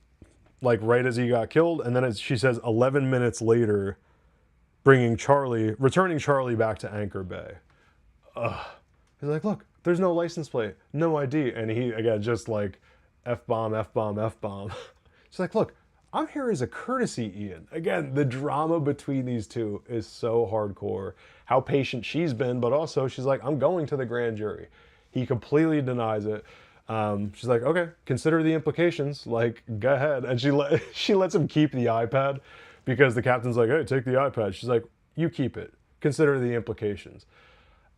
like right as he got killed. And then she says 11 minutes later, returning Charlie back to Anchor Bay. He's like, look, there's no license plate, no ID. And he, again, just like F-bomb, F-bomb, F-bomb. She's like, look, I'm here as a courtesy, Ian. Again, the drama between these two is so hardcore. How patient she's been, but also she's like, I'm going to the grand jury. He completely denies it. She's like, okay, consider the implications. Like, go ahead. And she lets him keep the iPad because the captain's like, hey, take the iPad. She's like, you keep it. Consider the implications.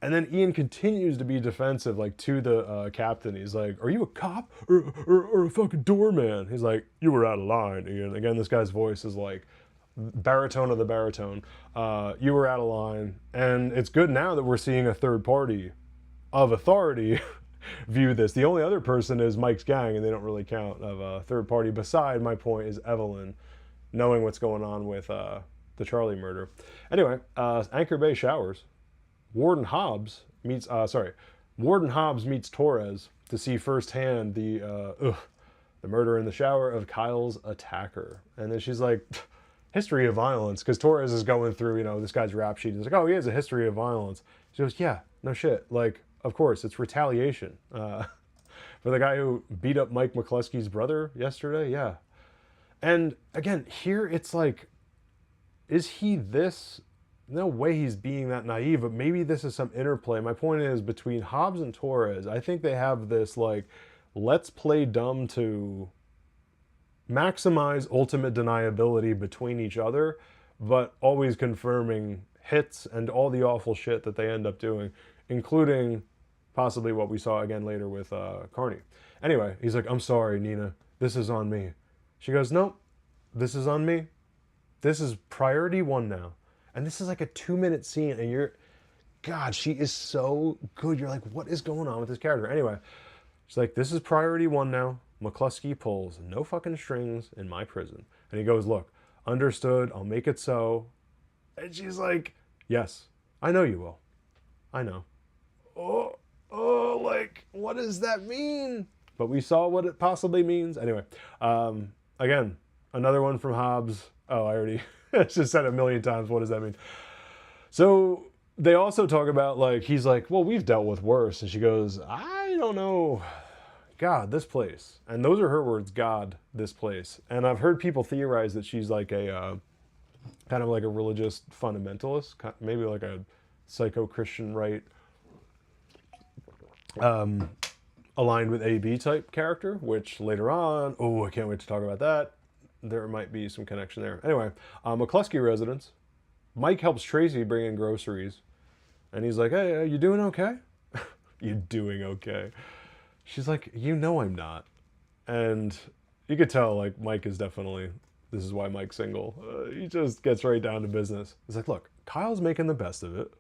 And then Ian continues to be defensive, like, to the captain. He's like, are you a cop or a fucking doorman? He's like, you were out of line, Ian. Again, this guy's voice is like baritone of the baritone. You were out of line. And it's good now that we're seeing a third party of authority view this. The only other person is Mike's gang, and they don't really count, of a third party. Beside, my point is Evelyn, knowing what's going on with the Charlie murder. Anyway, Anchor Bay showers. Warden Hobbs meets Torres to see firsthand the murder in the shower of Kyle's attacker. And then she's like, history of violence, because Torres is going through, this guy's rap sheet. He's like, oh, he has a history of violence. She goes, yeah, no shit. Like, of course, it's retaliation. For the guy who beat up Mike McCluskey's brother yesterday, yeah. And again, here it's like, is he this no way he's being that naive, but maybe this is some interplay. My point is, between Hobbs and Torres, I think they have this, like, let's play dumb to maximize ultimate deniability between each other, but always confirming hits and all the awful shit that they end up doing, including possibly what we saw again later with Carney. Anyway, he's like, I'm sorry, Nina. This is on me. She goes, nope, this is on me. This is priority one now. And this is like a 2-minute scene, and you're, God, she is so good. You're like, what is going on with this character? Anyway, she's like, this is priority one now. McCluskey pulls no fucking strings in my prison. And he goes, look, understood, I'll make it so. And she's like, yes, I know you will. I know. Oh, like, what does that mean? But we saw what it possibly means. Anyway, again, another one from Hobbs. Oh, I already just said it a million times. What does that mean? So they also talk about, like, he's like, well, we've dealt with worse. And she goes, I don't know. God, this place. And those are her words, God, this place. And I've heard people theorize that she's like a, kind of like a religious fundamentalist, maybe like a psycho-Christian right, aligned with AB type character, which later on, oh, I can't wait to talk about that. There might be some connection there. Anyway, McCluskey residence. Mike helps Tracy bring in groceries. And he's like, hey, are you doing okay? You doing okay? She's like, you know I'm not. And you could tell, like, Mike is definitely, this is why Mike's single. He just gets right down to business. He's like, look, Kyle's making the best of it.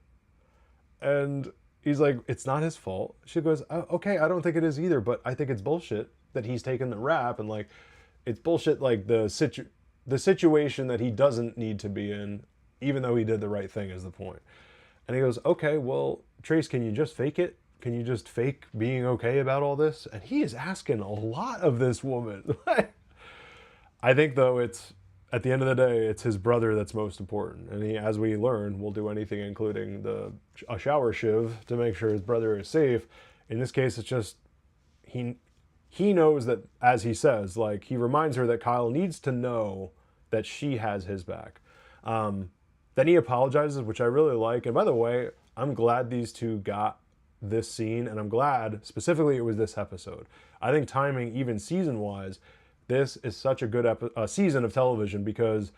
And he's like, it's not his fault. She goes, oh, okay, I don't think it is either, but I think it's bullshit that he's taken the rap, and, like, it's bullshit, like, the situation that he doesn't need to be in, even though he did the right thing, is the point. And he goes, okay, well, Trace, can you just fake it? Can you just fake being okay about all this? And he is asking a lot of this woman. I think, though, it's, at the end of the day, it's his brother that's most important. And he, as we learn, will do anything, including a shower shiv, to make sure his brother is safe. In this case, it's just, he knows that, as he says, like, he reminds her that Kyle needs to know that she has his back. Then he apologizes, which I really like. And by the way, I'm glad these two got this scene, and I'm glad specifically it was this episode. I think timing, even season-wise, this is such a good season of television, because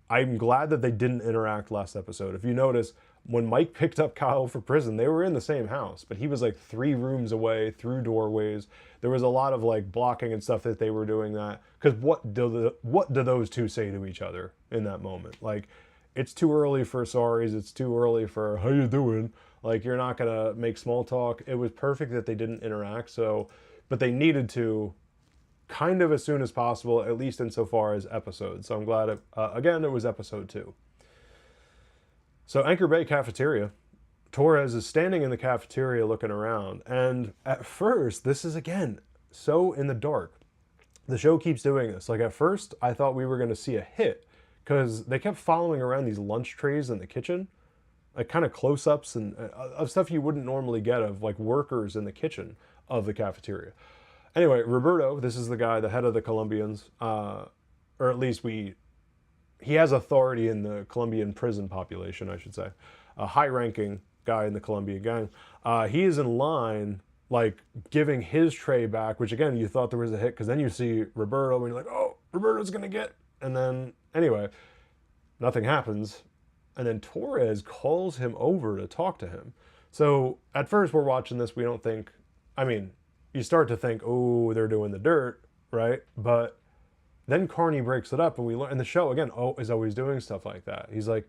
I'm glad that they didn't interact last episode. If you notice, when Mike picked up Kyle for prison, they were in the same house, but he was like 3 rooms away, through doorways. There was a lot of, like, blocking and stuff that they were doing that, because what do those two say to each other in that moment? Like, it's too early for sorries, it's too early for how you doing. Like, you're not gonna make small talk. It was perfect that they didn't interact, so, but they needed to kind of as soon as possible, at least insofar as episodes. So I'm glad, again, it was episode 2. So Anchor Bay cafeteria. Torres is standing in the cafeteria looking around. And at first, this is, again, so in the dark. The show keeps doing this. Like, at first, I thought we were going to see a hit, because they kept following around these lunch trays in the kitchen. Like, kind of close-ups and of stuff you wouldn't normally get of, like, workers in the kitchen of the cafeteria. Anyway, Roberto, this is the guy, the head of the Colombians, or at least he has authority in the Colombian prison population, I should say. A high-ranking guy in the Colombian gang. He is in line, like, giving his tray back, which, again, you thought there was a hit, because then you see Roberto, and you're like, oh, Roberto's going to get... And then, anyway, nothing happens. And then Torres calls him over to talk to him. So, at first, we're watching this, we don't think... I mean, you start to think, oh, they're doing the dirt, right? But then Carney breaks it up, and we learn... And the show, again, is always doing stuff like that. He's like,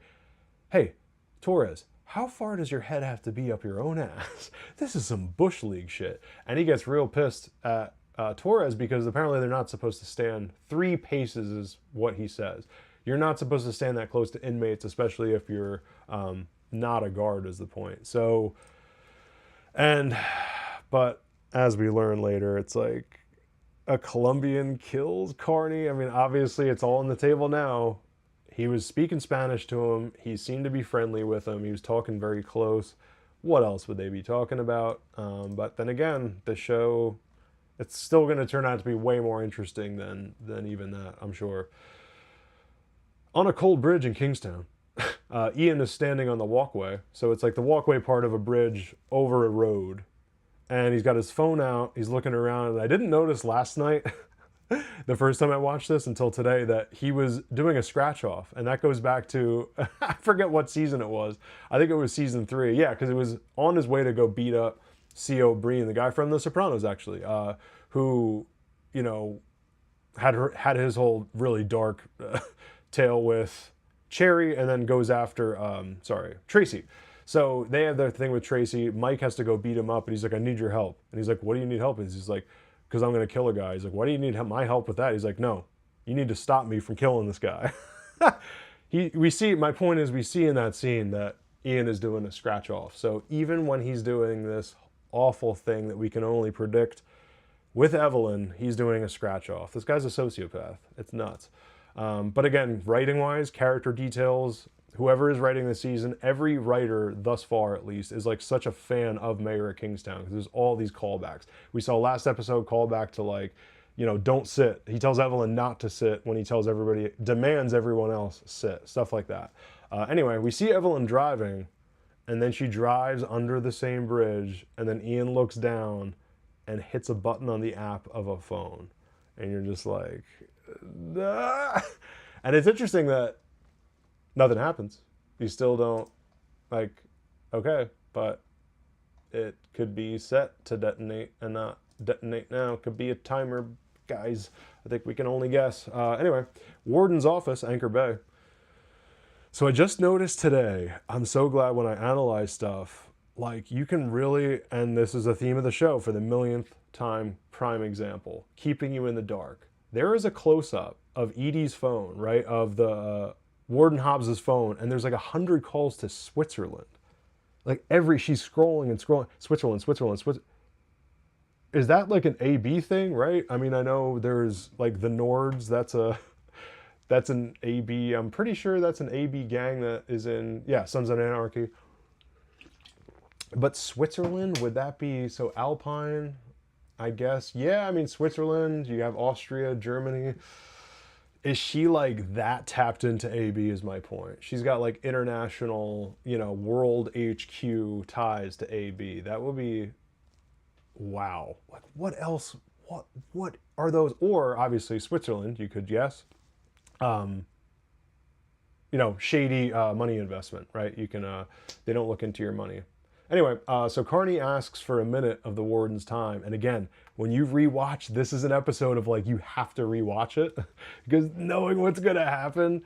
hey, Torres, how far does your head have to be up your own ass? This is some Bush League shit. And he gets real pissed at Torres, because apparently they're not supposed to stand 3 paces is what he says. You're not supposed to stand that close to inmates, especially if you're not a guard, is the point. So, but as we learn later, it's like a Colombian kills Carney. I mean, obviously it's all on the table now. He was speaking Spanish to him. He seemed to be friendly with him. He was talking very close. What else would they be talking about? But then again, the show, it's still going to turn out to be way more interesting than even that, I'm sure. On a cold bridge in Kingstown. Ian is standing on the walkway. So it's like the walkway part of a bridge over a road. And he's got his phone out. He's looking around. And I didn't notice last night, the first time I watched this until today, that he was doing a scratch off. And that goes back to, I forget what season it was. I think it was season 3. Yeah, because it was on his way to go beat up C.O. Breen, the guy from The Sopranos, actually, who, you know, had his whole really dark tale with Cherry, and then goes after, Tracy. So they have their thing with Tracy. Mike has to go beat him up, and he's like, I need your help. And he's like, what do you need help with? He's like, because I'm going to kill a guy. He's like, why do you need my help with that? He's like, no, you need to stop me from killing this guy. My point is, we see in that scene that Ian is doing a scratch off. So even when he's doing this awful thing that we can only predict with Evelyn, he's doing a scratch off. This guy's a sociopath. It's nuts. But again, writing-wise, character details, whoever is writing this season, every writer thus far at least is like such a fan of Mayor of Kingstown, because there's all these callbacks. We saw last episode callback to, like, you know, don't sit. He tells Evelyn not to sit when he tells everybody, demands everyone else sit, stuff like that. Anyway, we see Evelyn driving, and then she drives under the same bridge, and then Ian looks down and hits a button on the app of a phone. And you're just like, ah. And it's interesting that nothing happens. You still don't, like, okay, but it could be set to detonate and not detonate now. It could be a timer, guys. I think we can only guess. Anyway, Warden's office, Anchor Bay. So I just noticed today, I'm so glad when I analyze stuff, like, you can really, and this is a theme of the show for the millionth time, prime example, keeping you in the dark. There is a close-up of Edie's phone, right, of the Warden Hobbs's phone, and there's like 100 calls to Switzerland. Like she's scrolling and scrolling, Switzerland. Is that like an AB thing, right? I mean, I know there's like the Nords, that's an AB, I'm pretty sure that's an AB gang that is in, yeah, Sons of Anarchy. But Switzerland, would that be, so Alpine, I guess? Yeah, I mean, Switzerland, you have Austria, Germany. Is she like that tapped into AB is my point. She's got like international, you know, world HQ ties to AB. That would be, wow. Like, what else? What are those? Or obviously Switzerland, you could guess. You know, shady money investment, right? You can, they don't look into your money. Anyway, so Carney asks for a minute of the Warden's time. And again, when you rewatch, this is an episode of like, you have to rewatch it because knowing what's going to happen.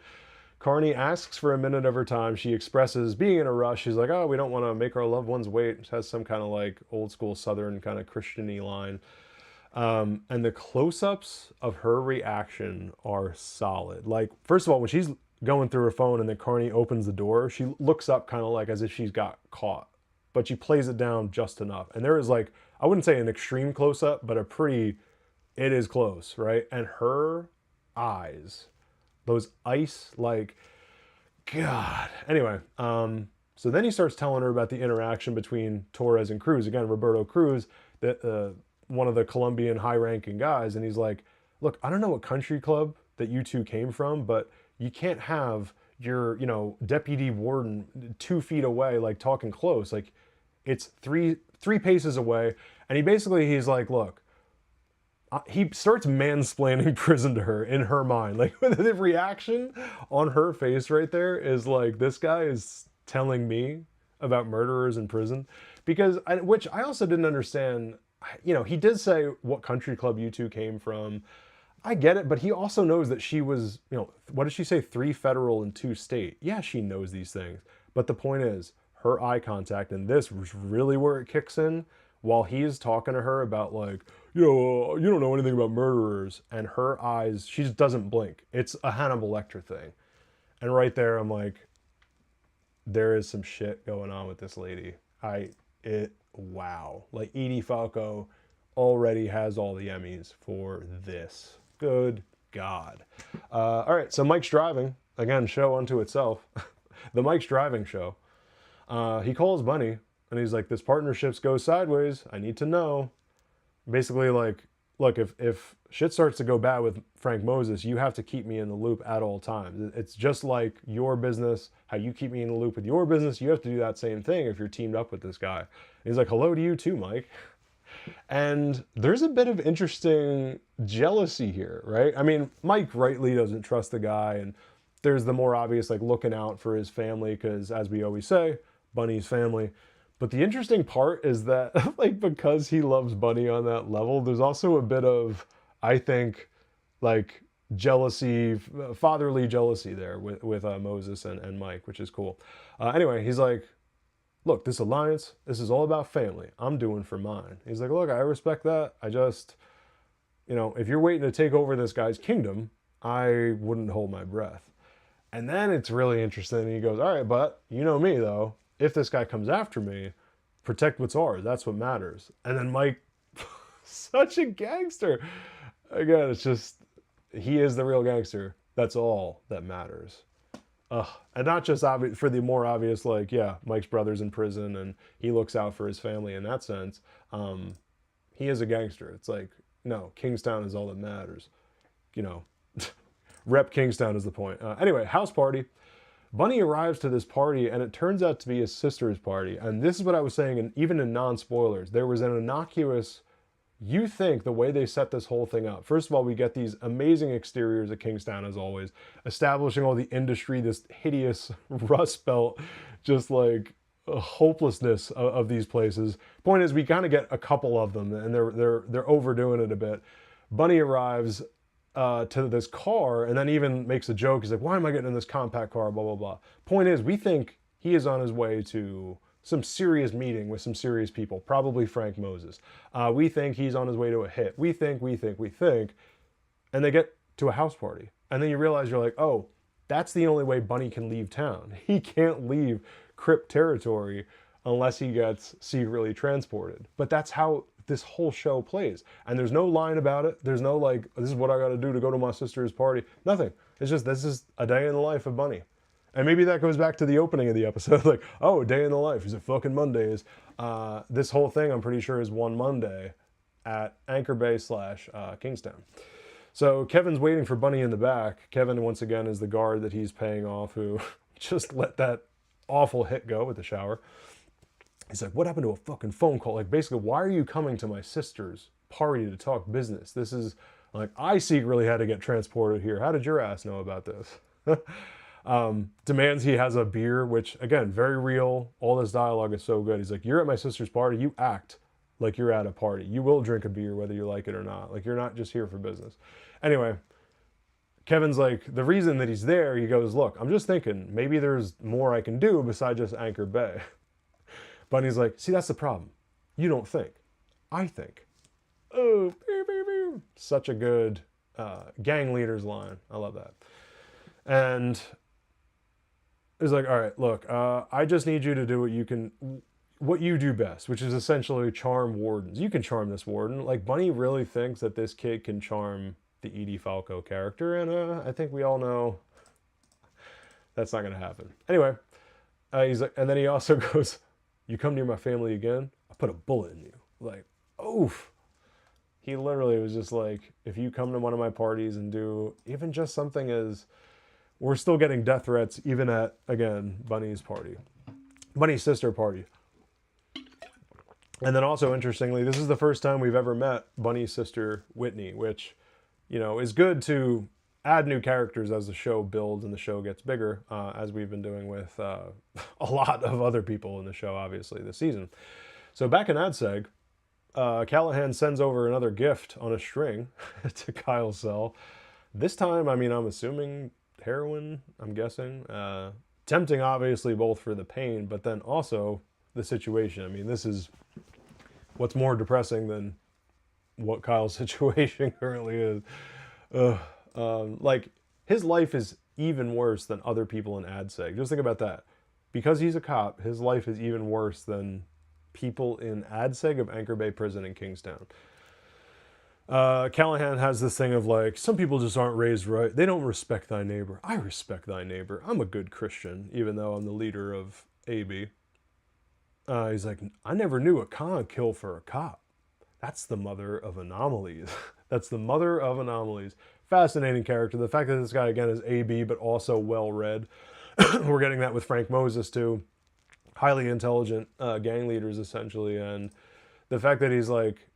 Carney asks for a minute of her time. She expresses being in a rush. She's like, oh, we don't want to make our loved ones wait. She has some kind of like old school Southern kind of Christian-y line. And the close-ups of her reaction are solid. Like, first of all, when she's going through her phone and then Carney opens the door, she looks up kind of like as if she's got caught. But she plays it down just enough. And there is like, I wouldn't say an extreme close-up, but it is close, right? And her eyes, those ice, like, God. Anyway, so then he starts telling her about the interaction between Torres and Cruz. Again, Roberto Cruz, one of the Colombian high-ranking guys. And he's like, look, I don't know what country club that you two came from, but you can't have your, you know, deputy warden 2 feet away, like talking close. Like, it's three paces away. And he's like, look, he starts mansplaining prison to her in her mind. Like, the reaction on her face right there is like, this guy is telling me about murderers in prison. Which I also didn't understand. You know, he did say what country club you two came from. I get it, but he also knows that she was, you know, what did she say? 3 federal and 2 state. Yeah, she knows these things. But the point is, her eye contact, and this was really where it kicks in, while he's talking to her about like, you know, you don't know anything about murderers, and her eyes, she just doesn't blink. It's a Hannibal Lecter thing. And right there, I'm like, there is some shit going on with this lady. Wow. Like, Edie Falco already has all the Emmys for this. Good God. All right, so Mike's driving. Again, show unto itself. The Mike's driving show. He calls Bunny, and he's like, this partnership's go sideways. I need to know. Basically, like, look, if shit starts to go bad with Frank Moses, you have to keep me in the loop at all times. It's just like your business, how you keep me in the loop with your business, you have to do that same thing if you're teamed up with this guy. And he's like, hello to you too, Mike. And there's a bit of interesting jealousy here, right? I mean, Mike rightly doesn't trust the guy, and there's the more obvious, like, looking out for his family, because as we always say, Bunny's family. But the interesting part is that, like, because he loves Bunny on that level, there's also a bit of, I think, like, jealousy, fatherly jealousy there with Moses and Mike, which is cool. Anyway, he's like, look, this alliance, this is all about family. I'm doing for mine. He's like, look, I respect that. I just, you know, if you're waiting to take over this guy's kingdom, I wouldn't hold my breath. And then it's really interesting. He goes, all right, but you know me, though. If this guy comes after me, protect what's ours. That's what matters. And then Mike, such a gangster. Again, it's just, he is the real gangster. That's all that matters. And not just obvious, for the more obvious, like, yeah, Mike's brother's in prison and he looks out for his family in that sense. He is a gangster. It's like, no, Kingstown is all that matters. You know, rep Kingstown is the point. Anyway, house party. Bunny arrives to this party, and it turns out to be his sister's party. And this is what I was saying, and even in non-spoilers, there was an innocuous, you think, the way they set this whole thing up. First of all, we get these amazing exteriors at Kingstown, as always, establishing all the industry, this hideous rust belt, just like hopelessness of these places. Point is, we kind of get a couple of them, and they're overdoing it a bit. Bunny arrives to this car, and then even makes a joke. He's like, why am I getting in this compact car, blah, blah, blah. Point is, we think he is on his way to some serious meeting with some serious people, probably Frank Moses. We think he's on his way to a hit. We think, and they get to a house party. And then you realize, you're like, oh, that's the only way Bunny can leave town. He can't leave Crip territory unless he gets secretly transported. But that's how this whole show plays. And there's no line about it. There's no like, this is what I gotta do to go to my sister's party. Nothing. It's just, this is a day in the life of Bunny. And maybe that goes back to the opening of the episode, like, oh, a day in the life. Is it fucking Mondays? This whole thing, I'm pretty sure, is one Monday at Anchor Bay / Kingstown. So Kevin's waiting for Bunny in the back. Kevin, once again, is the guard that he's paying off, who just let that awful hit go with the shower. He's like, what happened to a fucking phone call? Like, basically, why are you coming to my sister's party to talk business? This is, like, I secretly had to get transported here. How did your ass know about this? Demands he has a beer, which, again, very real. All this dialogue is so good. He's like, you're at my sister's party. You act like you're at a party. You will drink a beer whether you like it or not. Like, you're not just here for business. Anyway, Kevin's like, the reason that he's there, he goes, look, I'm just thinking, maybe there's more I can do besides just Anchor Bay. Bunny's like, see, that's the problem. You don't think. I think. Oh, such a good gang leader's line. I love that. And he's like, all right, look, I just need you to do what you do best, which is essentially charm wardens. You can charm this warden. Like, Bunny really thinks that this kid can charm the Edie Falco character, and I think we all know that's not going to happen. Anyway, he's like, and then he also goes, you come near my family again, I put a bullet in you. Like, oof. He literally was just like, if you come to one of my parties and do even just something as, we're still getting death threats even at, again, Bunny's party. Bunny's sister party. And then also, interestingly, this is the first time we've ever met Bunny's sister, Whitney, which, you know, is good to add new characters as the show builds and the show gets bigger, as we've been doing with a lot of other people in the show, obviously, this season. So back in AdSeg, Callahan sends over another gift on a string to Kyle's cell. This time, I mean, I'm assuming heroin, I'm guessing. Tempting, obviously, both for the pain, but then also the situation. I mean, this is what's more depressing than what Kyle's situation currently is. Like, his life is even worse than other people in AdSeg. Just think about that. Because he's a cop, his life is even worse than people in AdSeg of Anchor Bay Prison in Kingstown. Callahan has this thing of like, some people just aren't raised right. They don't respect thy neighbor. I respect thy neighbor. I'm a good Christian, even though I'm the leader of AB. He's like, I never knew a con kill for a cop. That's the mother of anomalies. That's the mother of anomalies. Fascinating character. The fact that this guy, again, is AB, but also well-read. We're getting that with Frank Moses, too. Highly intelligent gang leaders, essentially. And the fact that he's, like,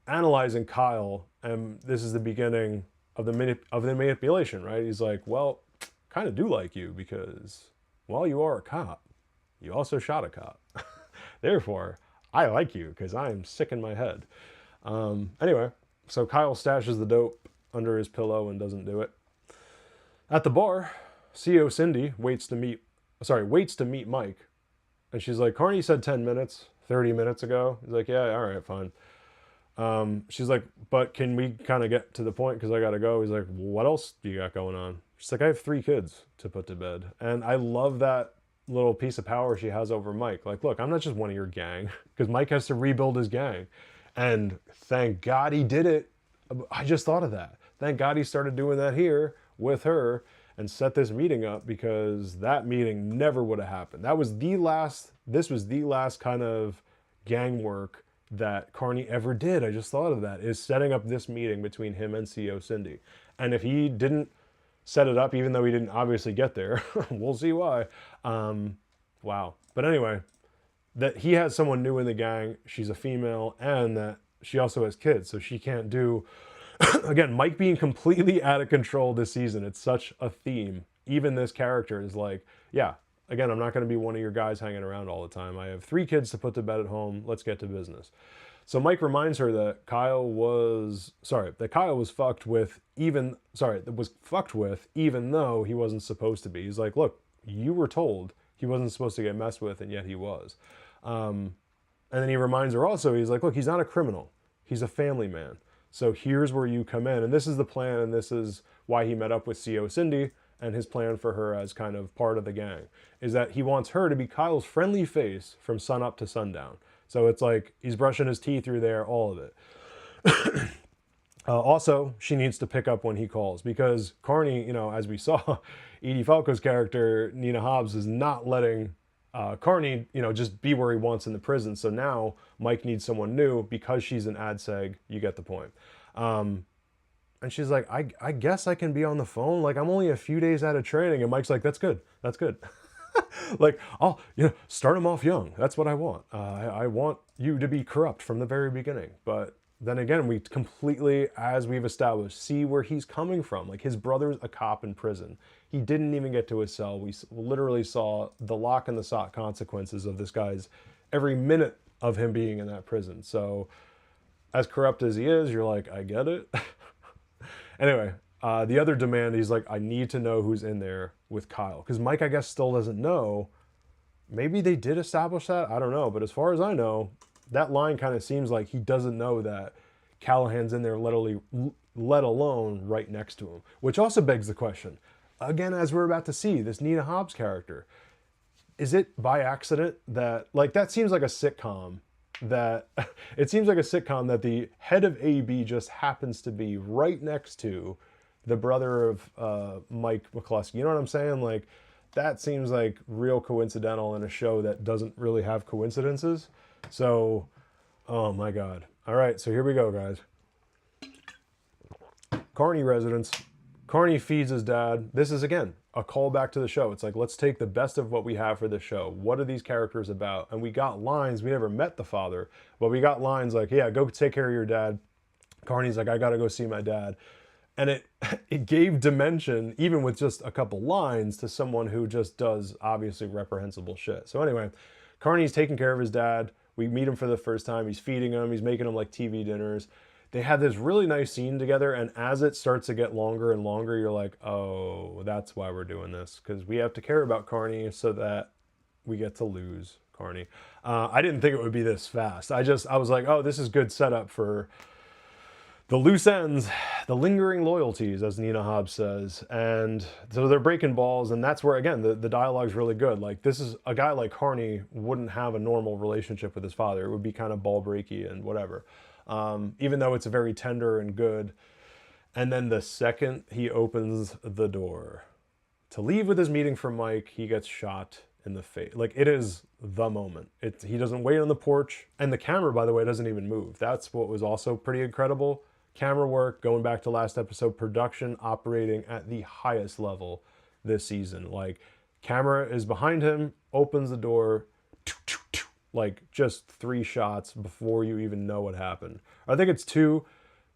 analyzing Kyle, and this is the beginning of the manipulation, right? He's like, well, kind of do like you, because while you are a cop, you also shot a cop. Therefore, I like you, because I am sick in my head. Anyway, so Kyle stashes the dope under his pillow and doesn't do it. At the bar, CO Cindy waits to meet Mike. And she's like, Carney said 10 minutes, 30 minutes ago. He's like, yeah, all right, fine. She's like, but can we kind of get to the point, because I gotta go. He's like, what else do you got going on? She's like, I have 3 kids to put to bed. And I love that little piece of power she has over Mike. Like, look, I'm not just one of your gang, because Mike has to rebuild his gang. And thank God he did it. I just thought of that. Thank God he started doing that here with her and set this meeting up, because that meeting never would have happened. This was the last kind of gang work that Carney ever did. I just thought of that, is setting up this meeting between him and CO Cindy. And if he didn't set it up, even though he didn't obviously get there, we'll see why. Wow. But anyway, that he has someone new in the gang, she's a female, and that she also has kids, so she can't do... Again, Mike being completely out of control this season. It's such a theme. Even this character is like, yeah, again, I'm not going to be one of your guys hanging around all the time. I have 3 kids to put to bed at home. Let's get to business. So Mike reminds her that Kyle was fucked with, even though he wasn't supposed to be. He's like, look, you were told he wasn't supposed to get messed with, and yet he was. And then he reminds her also, he's like, look, he's not a criminal. He's a family man. So here's where you come in. And this is the plan, and this is why he met up with CO Cindy, and his plan for her as kind of part of the gang, is that he wants her to be Kyle's friendly face from sunup to sundown. So it's like he's brushing his teeth through there, all of it. Also, she needs to pick up when he calls, because Carney, as we saw, Edie Falco's character, Nina Hobbs, is not letting Carney, just be where he wants in the prison. So now Mike needs someone new, because she's an ad seg. You get the point. And she's like, I guess I can be on the phone. Like, I'm only a few days out of training. And Mike's like, that's good. That's good. Like, I'll, start him off young. That's what I want. I want you to be corrupt from the very beginning. But then again, we completely, as we've established, see where he's coming from. Like, his brother's a cop in prison. He didn't even get to his cell. We literally saw the lock and the sock consequences of this guy's every minute of him being in that prison. So as corrupt as he is, you're like, I get it. Anyway, the other demand, he's like, I need to know who's in there with Kyle. Because Mike, I guess, still doesn't know. Maybe they did establish that. I don't know. But as far as I know, that line kind of seems like he doesn't know that Callahan's in there, let alone right next to him. Which also begs the question, again, as we're about to see, this Nina Hobbs character, is it by accident that, like, that seems like a sitcom, that it seems like a sitcom that the head of AB just happens to be right next to the brother of Mike McCluskey. You know what I'm saying? Like, that seems like real coincidental in a show that doesn't really have coincidences. So, oh my God. All right, so here we go, guys. Carney residence. Carney feeds his dad. This is, again, a callback to the show. It's like, let's take the best of what we have for this show. What are these characters about? And we got lines. We never met the father, but we got lines like, yeah, go take care of your dad. Carney's like, I got to go see my dad. And it gave dimension, even with just a couple lines, to someone who just does obviously reprehensible shit. So anyway, Carney's taking care of his dad. We meet him for the first time. He's feeding him. He's making him like TV dinners. They have this really nice scene together, and as it starts to get longer and longer, you're like, oh, that's why we're doing this, because we have to care about Carney so that we get to lose Carney. I didn't think it would be this fast. I was like, oh, this is good setup for the loose ends, the lingering loyalties, as Nina Hobbs says. And so they're breaking balls, and that's where, again, the dialogue's really good. Like, this is a guy like Carney wouldn't have a normal relationship with his father. It would be kind of ball breaky and whatever. Even though it's very tender and good. And then the second he opens the door to leave with his meeting for Mike, he gets shot in the face. Like, it is the moment. He doesn't wait on the porch. And the camera, by the way, doesn't even move. That's what was also pretty incredible. camera work, going back to last episode, production operating at the highest level this season. Like, camera is behind him, opens the door, like just 3 shots before you even know what happened. I think it's 2,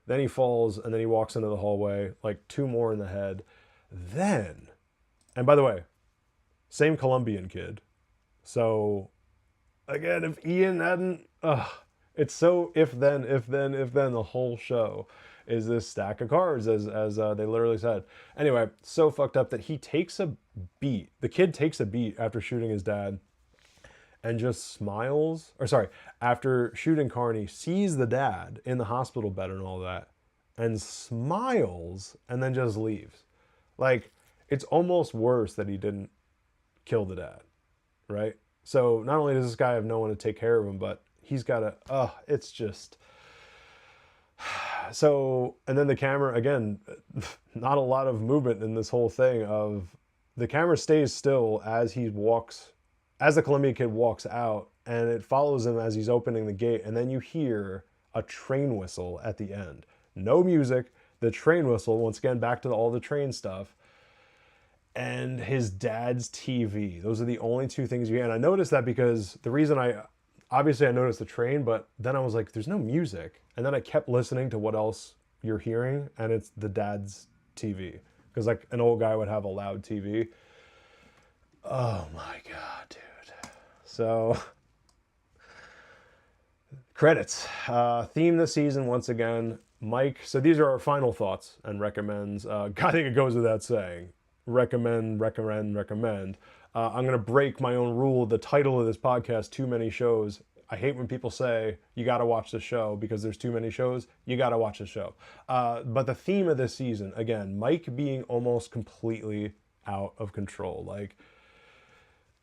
then he falls, and then he walks into the hallway, like 2 more in the head. Then, and by the way, same Colombian kid. So, again, if Ian hadn't, it's so if then, the whole show is this stack of cards, as they literally said. Anyway, so fucked up that he takes a beat. The kid takes a beat after shooting his dad and just smiles, or sorry, after shooting Carney, sees the dad in the hospital bed and all that, and smiles, and then just leaves. Like, it's almost worse that he didn't kill the dad, right? So not only does this guy have no one to take care of him, but he's got to, it's just... So, and then the camera, again, not a lot of movement in this whole thing of, the camera stays still as he walks, as the Colombian kid walks out, and it follows him as he's opening the gate, and then you hear a train whistle at the end. No music, the train whistle, once again, back to all the train stuff, and his dad's TV. Those are the only 2 things you hear. And I noticed that because the reason obviously I noticed the train, but then I was like, there's no music. And then I kept listening to what else you're hearing, and it's the dad's TV. Because like an old guy would have a loud TV. Oh my God, dude. So, credits. Theme this season, once again, Mike. So these are our final thoughts and recommends. I think it goes without saying. Recommend. I'm going to break my own rule. The title of this podcast, Too Many Shows. I hate when people say, you got to watch the show because there's too many shows. You got to watch the show. But the theme of this season, again, Mike being almost completely out of control. Like,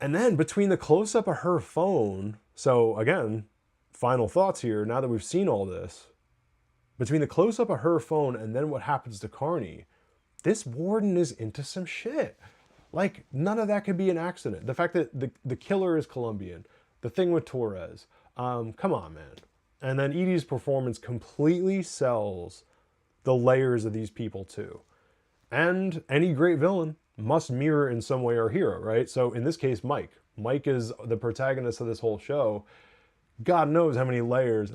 and then between the close-up of her phone, so again, final thoughts here, now that we've seen all this, between the close-up of her phone and then what happens to Carney, this warden is into some shit. Like, none of that could be an accident. The fact that the killer is Colombian, the thing with Torres, come on, man. And then Edie's performance completely sells the layers of these people too. And any great villain must mirror in some way our hero, right? So in this case, Mike. Mike is the protagonist of this whole show. God knows how many layers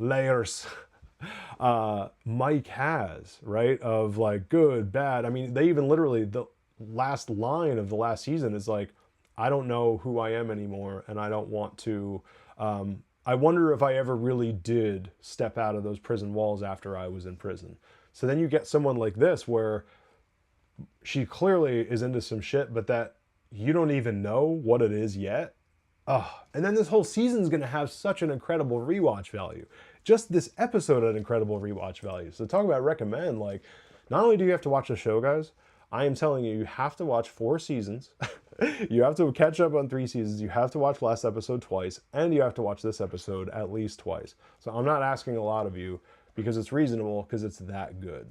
Mike has, right? Of like good, bad. I mean, they even literally, the last line of the last season is like, I don't know who I am anymore, and I don't want to, I wonder if I ever really did step out of those prison walls after I was in prison. So then you get someone like this where she clearly is into some shit, but that you don't even know what it is yet. And then this whole season's going to have such an incredible rewatch value. Just this episode had incredible rewatch value. So talk about recommend, like, not only do you have to watch the show, guys, I am telling you, you have to watch 4 seasons. You have to catch up on 3 seasons. You have to watch last episode twice, and you have to watch this episode at least twice. So I'm not asking a lot of you because it's reasonable, because it's that good.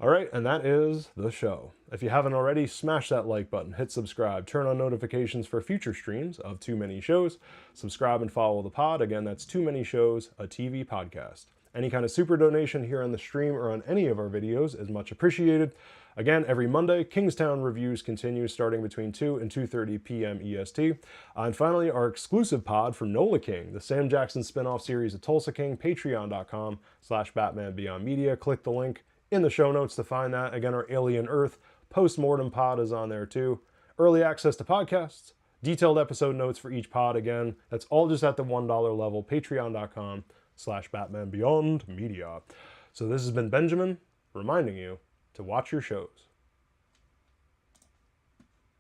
All right, and that is the show. If you haven't already, smash that like button, hit subscribe, turn on notifications for future streams of Too Many Shows, subscribe and follow the pod. Again, that's Too Many Shows, a TV podcast. Any kind of super donation here on the stream or on any of our videos is much appreciated. Again, every Monday, Kingstown reviews continue starting between 2 and 2:30 p.m. EST. And finally, our exclusive pod for Nola King, the Sam Jackson spinoff series of Tulsa King, patreon.com/BatmanBeyondMedia. Click the link in the show notes to find that. Again, our Alien Earth post-mortem pod is on there too. Early access to podcasts, detailed episode notes for each pod. Again, that's all just at the $1 level, patreon.com/BatmanBeyondMedia. So this has been Benjamin reminding you to watch your shows.